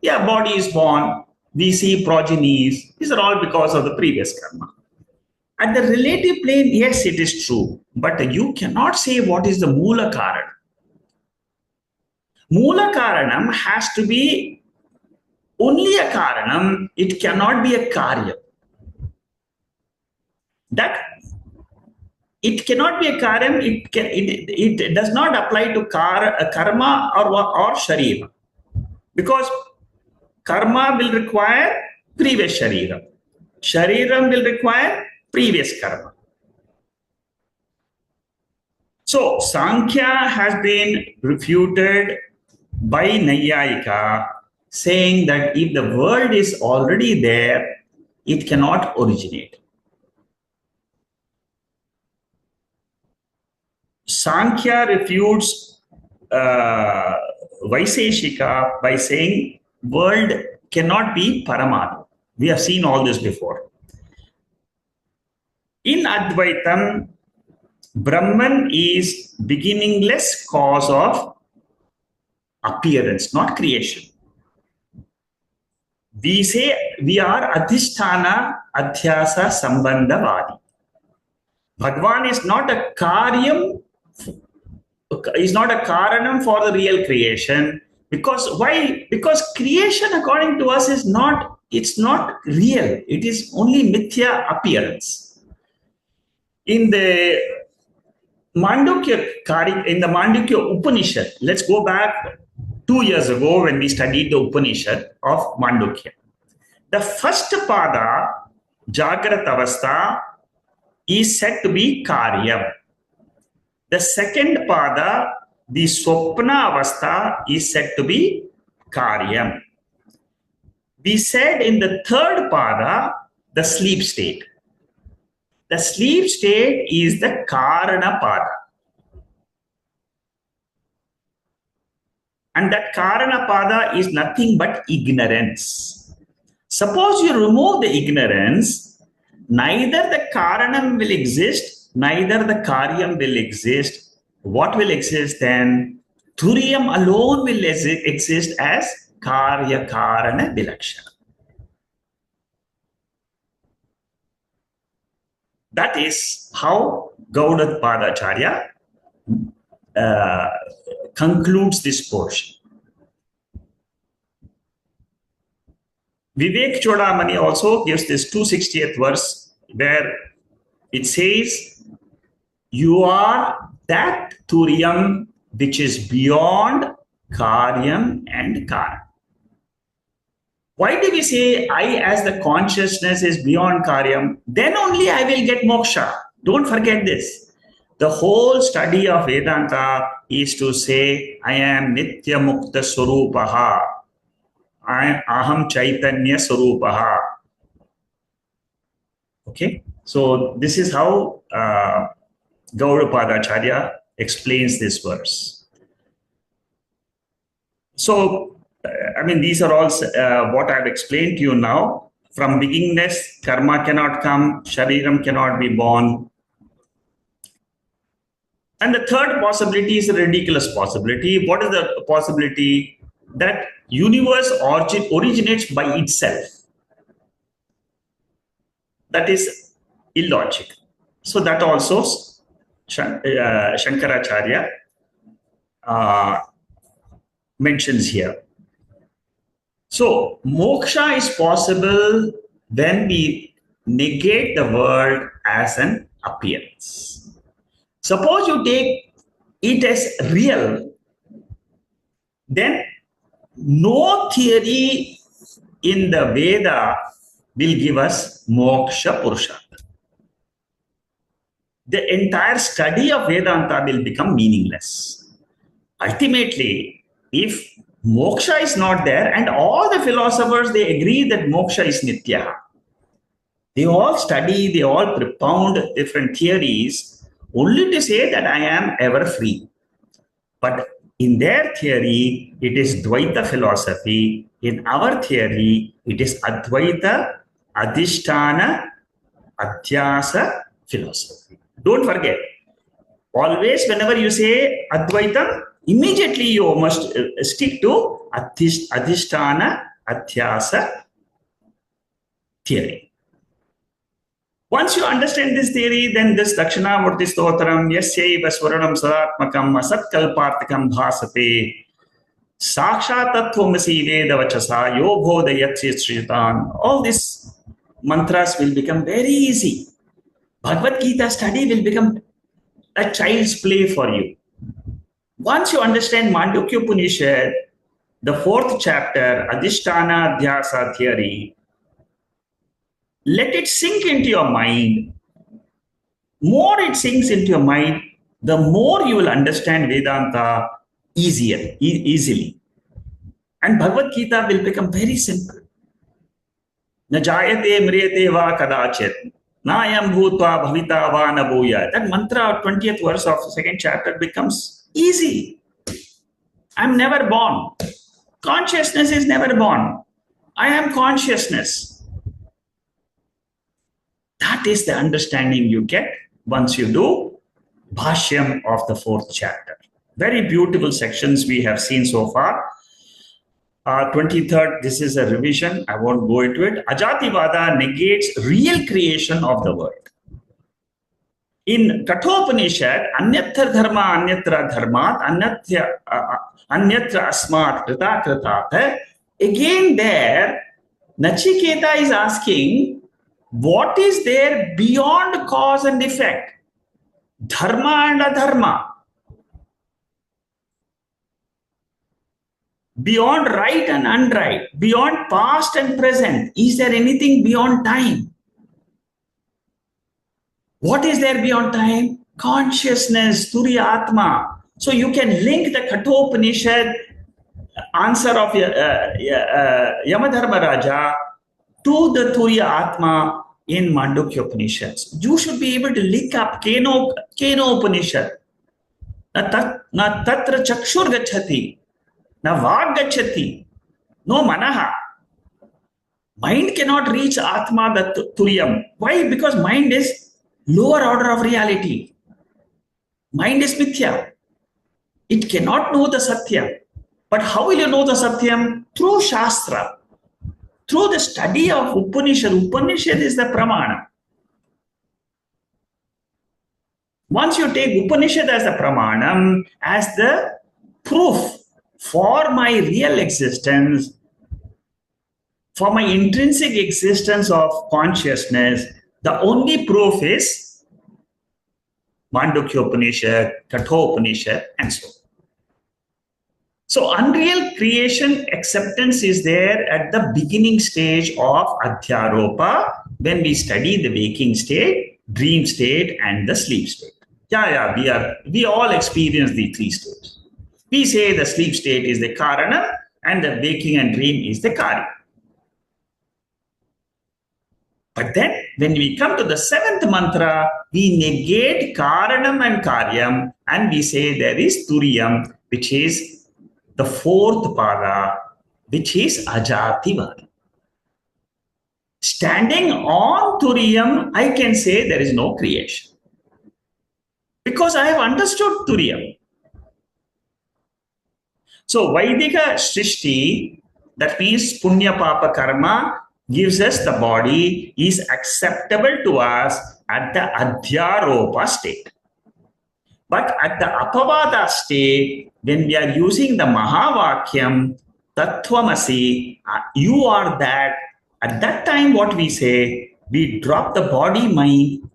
Yeah, body is born, we see progenies. These are all because of the previous karma. At the relative plane, yes, it is true. But you cannot say what is the Moola Karana. Moola Karanam has to be only a Karanam. It cannot be a Karya. That it cannot be a karyam. It does not apply to karma or sharira, because karma will require previous sharira, shariram will require previous karma. So Sankhya has been refuted by Nayayika, saying that if the world is already there, it cannot originate. Sankhya refutes Vaiseshika by saying world cannot be Paramatu. We have seen all this before. In Advaitam, Brahman is beginningless cause of appearance, not creation. We say we are Adhisthana Adhyasa Sambandhavadi. Bhagwan is not a karyam, is not a karanam for the real creation. Because why? Because creation, according to us, is not, it's not real. It is only mithya appearance. In the Mandukya Upanishad, let's go back 2 years ago when we studied the Upanishad of Mandukya. The first pada, Jagrat Avastha, is said to be Karyam. The second pada, the Swapna Avastha, is said to be Karyam. We said in the third pada, the sleep state. The sleep state is the Karana pada. And that Karana pada is nothing but ignorance. Suppose you remove the ignorance, neither the Karanam will exist, neither the Karyam will exist. What will exist then? Turiyam alone will exist as Karya Karana Vilakshana. That is how Gaudapadacharya concludes this portion. Vivek Chodamani also gives this 260th verse where it says, you are that Turiyam which is beyond Karyam and Karan. Why do we say I as the consciousness is beyond Karyam? Then only I will get moksha. Don't forget this. The whole study of Vedanta is to say, I am Nitya Mukta Swarupaha. Aham Chaitanya Swarupaha. Okay? So this is how Gaudapadacharya explains this verse. So, I mean, these are all what I've explained to you now. From beginningless, karma cannot come, shariram cannot be born. And the third possibility is a ridiculous possibility. What is the possibility? That universe originates by itself. That is illogical. So that also Shankaracharya mentions here. So moksha is possible when we negate the world as an appearance. Suppose you take it as real, then no theory in the Veda will give us moksha purushartha. The entire study of Vedanta will become meaningless. Ultimately, if moksha is not there, and all the philosophers, they agree that moksha is nitya. They all study, they all propound different theories only to say that I am ever free. But In their theory, it is Dvaita philosophy. In our theory, it is Advaita, Adhisthana, Adhyasa philosophy. Don't forget, always whenever you say Advaitam, immediately you must stick to Adhisthana, Adhyasa theory. Once you understand this theory, then this Dakshinamurti Stotram, Yasyaiva Swaranam Sadatmakam Asatkalpartikam Bhasate, Saksha Tattvamasi Vedavachasa, Yobhodayatsi Sritan, all these mantras will become very easy. Bhagavad Gita study will become a child's play for you. Once you understand Mandukya Upanishad, the 4th chapter, Adhisthana Adhyasa theory, let it sink into your mind. More it sinks into your mind, the more you will understand Vedanta easily. And Bhagavad Gita will become very simple. Na jayate mriyate va kadachit. Nayam bhutva bhavita va na bhuya. That mantra, 20th verse of the 2nd chapter becomes easy. I'm never born. Consciousness is never born. I am consciousness. That is the understanding you get once you do Bhashyam of the 4th chapter. Very beautiful sections we have seen so far. 23rd, this is a revision. I won't go into it. Ajativada negates real creation of the world. In Kathopanishad, Anyatra dharma, Anyatra dharmat, Anyatra asmat, krita kritat. Again there, Nachiketa is asking, what is there beyond cause and effect? Dharma and adharma. Beyond right and unright. Beyond past and present. Is there anything beyond time? What is there beyond time? Consciousness, Turiya Atma. So you can link the Kathopanishad answer of Yamadharma Raja to the Turiya Atma in Mandukya Upanishads. You should be able to link up Keno Upanishad. Na tatra chakshur gacchati. Na vag gacchati. No manaha. Mind cannot reach Atma, the Turiyam. Why? Because mind is lower order of reality. Mind is mithya. It cannot know the Satya. But how will you know the Satyam? Through Shastra. Through the study of Upanishad. Upanishad is the Pramana. Once you take Upanishad as the Pramanam, as the proof for my real existence, for my intrinsic existence of consciousness, the only proof is Mandukya Upanishad, Kathopanishad, and so on. So unreal creation acceptance is there at the beginning stage of Adhyaropa when we study the waking state, dream state, and the sleep state. We all experience the 3 states. We say the sleep state is the Karana and the waking and dream is the Karya. But then when we come to the 7th mantra, we negate Karanam and Karyam and we say there is Turiyam, which is the 4th pada, which is Ajativada. Standing on Turiyam, I can say there is no creation. Because I have understood Turiyam. So Vaidika Srishti, that means Punya Papa Karma, gives us the body, is acceptable to us at the Adhyaropa state. But at the Apavada state, when we are using the Mahavakyam, Tattvamasi, you are that, at that time what we say, we drop the body, mind,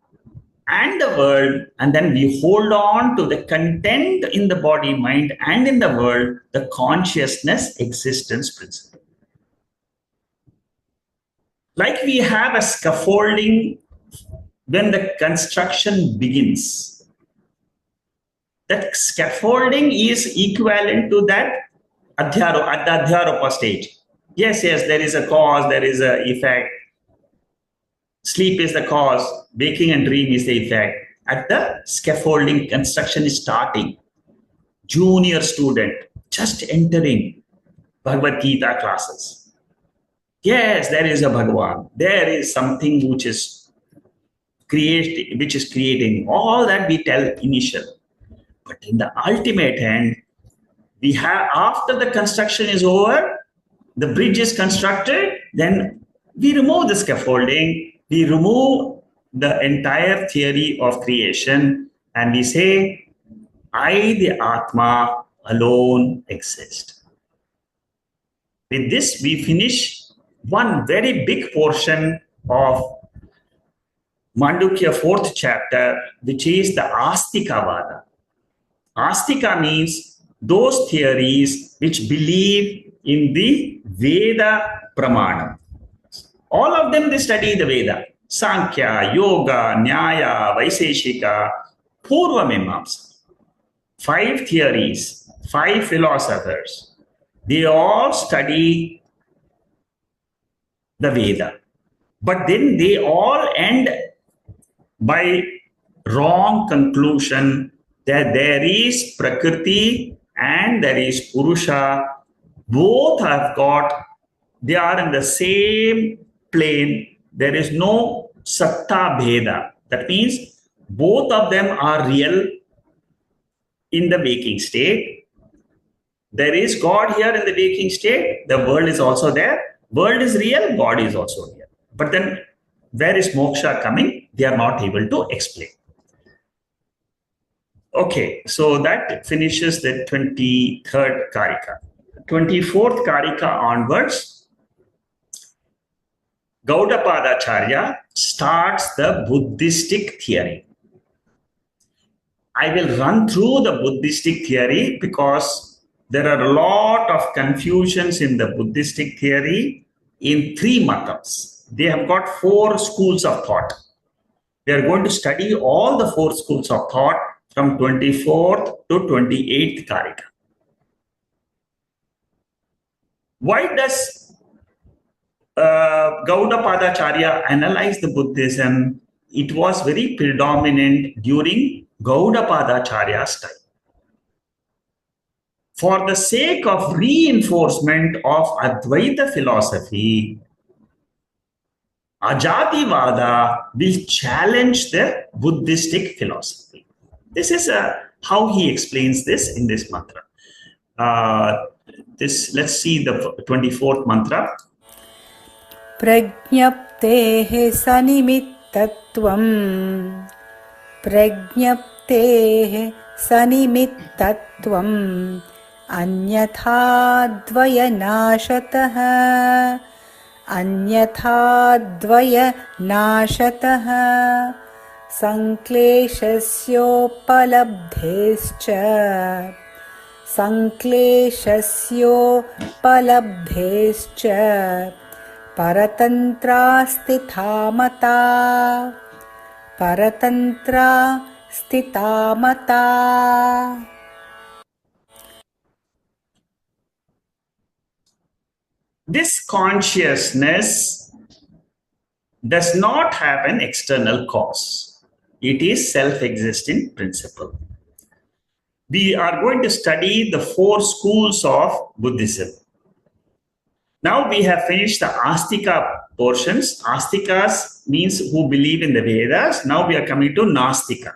and the world, and then we hold on to the content in the body, mind, and in the world, the consciousness existence principle. Like we have a scaffolding when the construction begins. That scaffolding is equivalent to that at the Adhyaropa stage. Yes, there is a cause, there is an effect. Sleep is the cause, waking and dream is the effect. At the scaffolding, construction is starting. junior student, just entering Bhagavad Gita classes. Yes, there is a Bhagavan. There is something which is creating. All that we tell initial. But in the ultimate end, we have, after the construction is over, the bridge is constructed, then we remove the scaffolding, we remove the entire theory of creation, and we say, I, the Atma, alone exist. With this, we finish one very big portion of Mandukya 4th chapter, which is the Astikavada. Astika means those theories which believe in the Veda Pramana. All of them, they study the Veda. Sankhya, Yoga, Nyaya, Vaiseshika, Purva Mimamsa. 5 theories, 5 philosophers. They all study the Veda. But then they all end by wrong conclusion that there is Prakriti and there is Purusha. Both have got, they are in the same plane. There is no Satta Bheda. That means both of them are real in the waking state. There is God here in the waking state. The world is also there. World is real. God is also real. But then where is moksha coming? They are not able to explain. Okay, so that finishes the 23rd Karika. 24th Karika onwards, Gaudapadacharya starts the Buddhistic theory. I will run through the Buddhistic theory because there are a lot of confusions in the Buddhistic theory in 3 matas. They have got 4 schools of thought. We are going to study all the 4 schools of thought from 24th to 28th Karika. Why does Gaudapadacharya analyze the Buddhism? It was very predominant during Gaudapadacharya's time. For the sake of reinforcement of Advaita philosophy, Ajativada will challenge the Buddhistic philosophy. This is how he explains this in this mantra. Let's see the 24th mantra. Prajnaptehe sanimittattvam. Prajnaptehe sanimittattvam. Anyatha dvaya nashatah. Anyatha dvaya nashatah. Sankleshasyopalabdhescha. Sankleshasyopalabdhescha. Paratantra stithamata. Paratantra stithamata. This consciousness does not have an external cause. It is self-existing principle. We are going to study the 4 schools of Buddhism. Now we have finished the Astika portions. Astikas means who believe in the Vedas. Now we are coming to Nastika.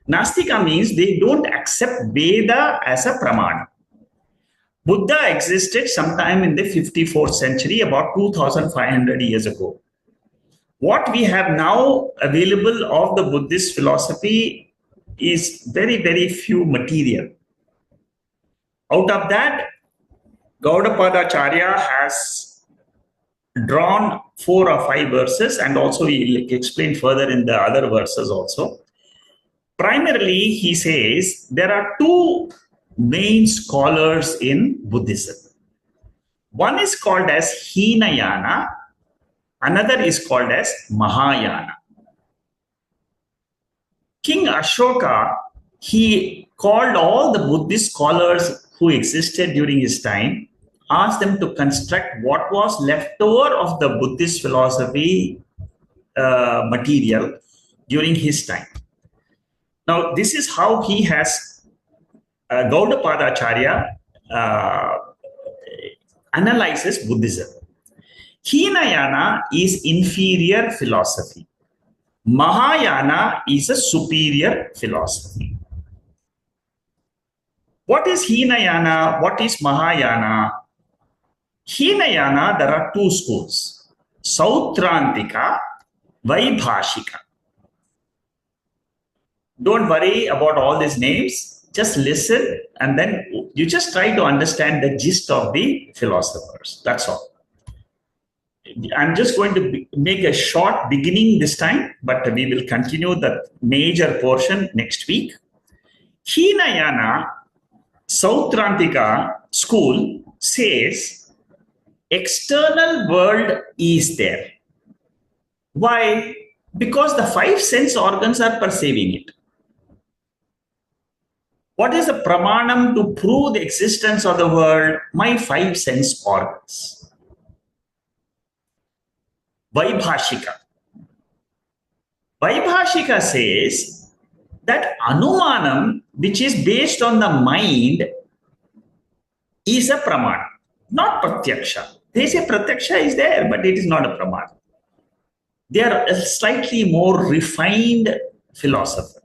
Nastika means they don't accept Veda as a pramana. Buddha existed sometime in the 54th century, about 2500 years ago. What we have now available of the Buddhist philosophy is very, very few material. Out of that, Gaudapadacharya has drawn 4 or 5 verses, and also he will explain further in the other verses also. Primarily, he says there are 2 main scholars in Buddhism. One is called as Hinayana, another is called as Mahayana. King Ashoka, he called all the Buddhist scholars who existed during his time, asked them to construct what was left over of the Buddhist philosophy material during his time. Now, this is how he has Gaudapadacharya analyzes Buddhism. Hinayana is inferior philosophy. Mahayana is a superior philosophy. What is Hinayana? What is Mahayana? Hinayana, there are two schools, Sautrantika, Vaibhashika. Don't worry about all these names. Just listen and then you just try to understand the gist of the philosophers. That's all. I'm just going to make a short beginning this time, but we will continue the major portion next week. Hinayana, Sautrantika school says external world is there. Why? Because the five sense organs are perceiving it. What is the pramanam to prove the existence of the world? My five sense organs. Vaibhashika. Vaibhashika says that anumanam, which is based on the mind, is a pramana, not pratyaksha. They say pratyaksha is there, but it is not a pramana. They are a slightly more refined philosopher.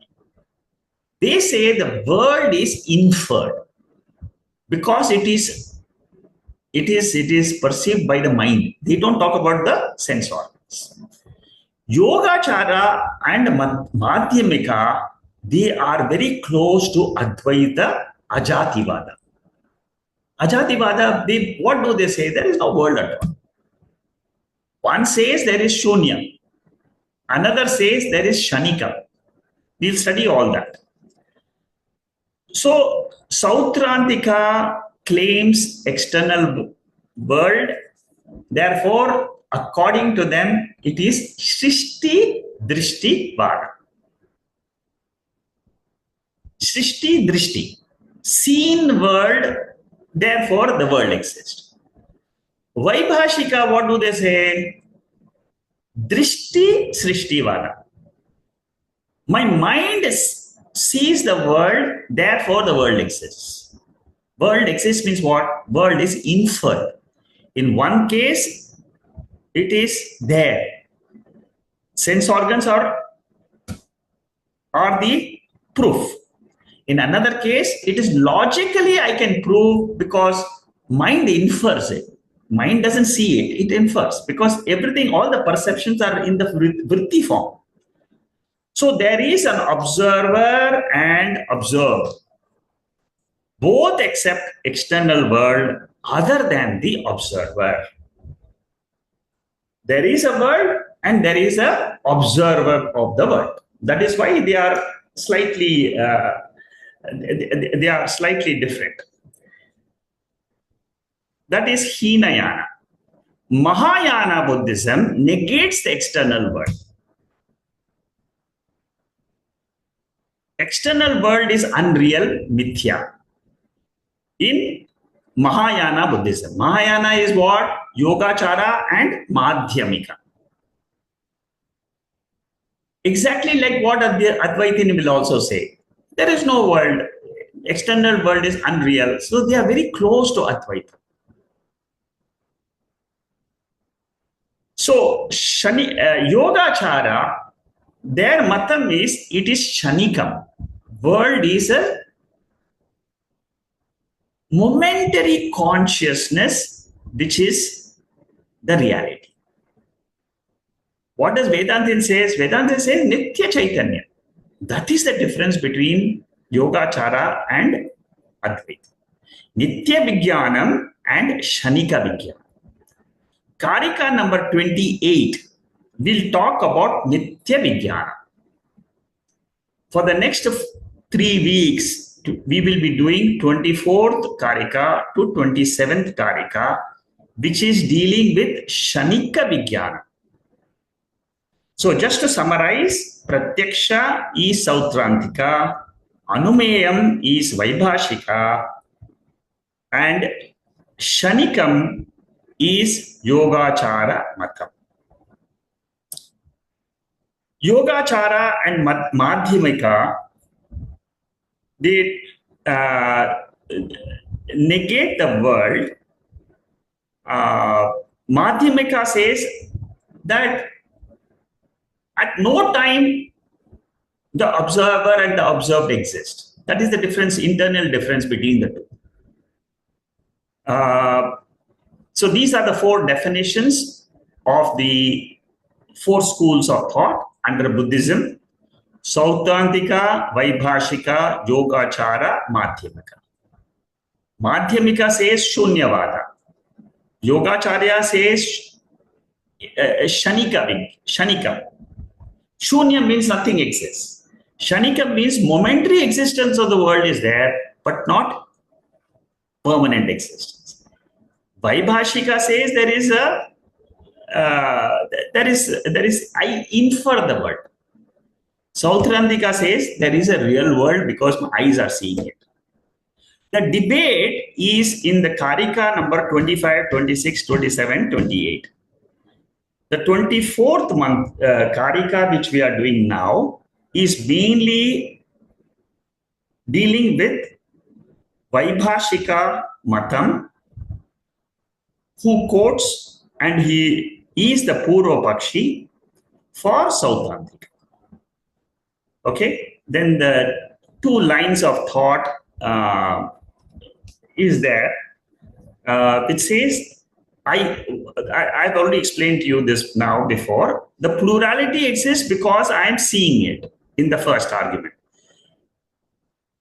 They say the world is inferred because it is perceived by the mind. They don't talk about the sense organs. Yogacara and Madhyamika, they are very close to Advaita Ajativada. Ajativada, what do they say? There is no world at all. One says there is Shunya. Another says there is Shanika. We'll study all that. So, Sautrantika claims external world. Therefore, according to them, it is Srishti Drishti Vada. Srishti Drishti. Seen world, therefore the world exists. Vaibhashika, what do they say? Drishti Srishti Vada. My mind sees the world, therefore the world exists. World exists means what? World is inferred. In one case, it is there. Sense organs are the proof. In another case, it is logically I can prove because mind infers it. Mind doesn't see it, it infers because everything, all the perceptions are in the vritti form. So there is an observer and observed. Both accept external world other than the observer. There is a world and there is an observer of the world. That is why they are slightly different. That is Hinayana. Mahayana Buddhism negates the external world. External world is unreal, mithya. In Mahayana Buddhism. Mahayana is what? Yogacara and Madhyamika. Exactly like what Advaitini will also say. There is no world. External world is unreal. So they are very close to Advaita. So Yogacara, their matam is, it is Shanikam. World is a momentary consciousness which is the reality. What does Vedanta say? Vedanta says Nitya Chaitanya. That is the difference between Yogacara and Advaita. Nitya Vijnanam and Shanika Vijnanam. Karika number 28 will talk about Nitya Vijnana. For the next 3 weeks, we will be doing 24th Karika to 27th Karika, which is dealing with Shanika Vijnana. So just to summarize, Pratyaksha is Sautrantika, Anumeyam is Vaibhashika, and Shanikam is Yogacara Matam. Yogacara and Madhyamika, they negate the world, Madhyamika says that at no time the observer and the observed exist. That is the difference, internal difference between the two. So these are the four definitions of the four schools of thought under Buddhism: Sautrantika, Vaibhashika, Yogachara, Madhyamika. Madhyamika says Shunyavada. Yogacharya says Shanika. Shunya means nothing exists. Shanika means momentary existence of the world is there, but not permanent existence. Vaibhashika says there is I infer the world. Sautrantika says there is a real world because my eyes are seeing it. The debate is in the Karika number 25, 26, 27, 28. The 24th month Karika, which we are doing now, is mainly dealing with Vaibhashika Matam, who quotes, and he is the Purva Pakshi for Sautrantika. Okay, then the two lines of thought is there. It says, I've already explained to you this now before. The plurality exists because I am seeing it in the first argument.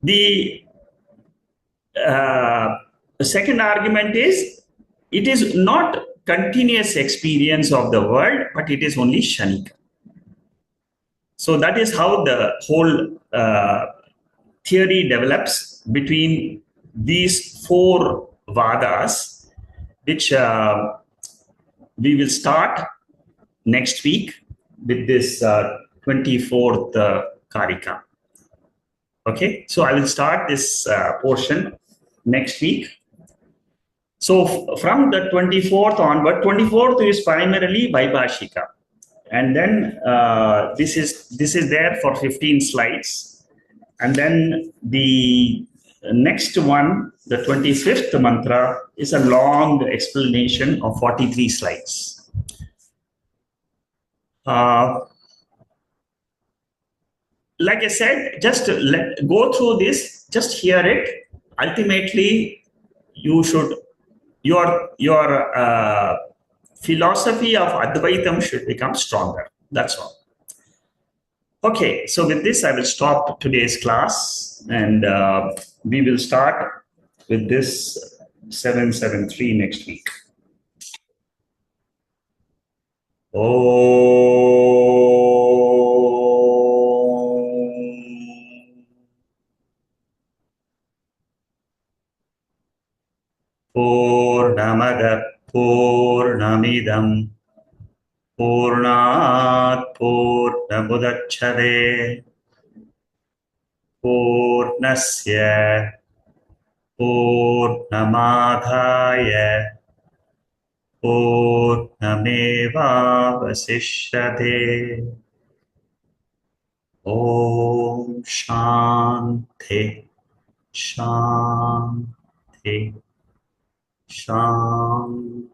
The second argument is, it is not continuous experience of the world, but it is only Shanika. So that is how the whole theory develops between these four Vadas, which we will start next week with this 24th Karika. Okay, so I will start this portion next week. So from the 24th onward, 24th is primarily Vaibhashika. And then this is there for 15 slides. And then the next one, the 25th mantra, is a long explanation of 43 slides. Like I said, just go through this, just hear it. Ultimately, you should, your philosophy of Advaitam should become stronger. That's all. Okay, so with this, I will stop today's class, and we will start with this 773 next week. Purnamada Purnamidam Purnat Purnamudacchate Purnasya Purnamadhaya Purnamevavasishyate. Om Shanti Shanti Shanti.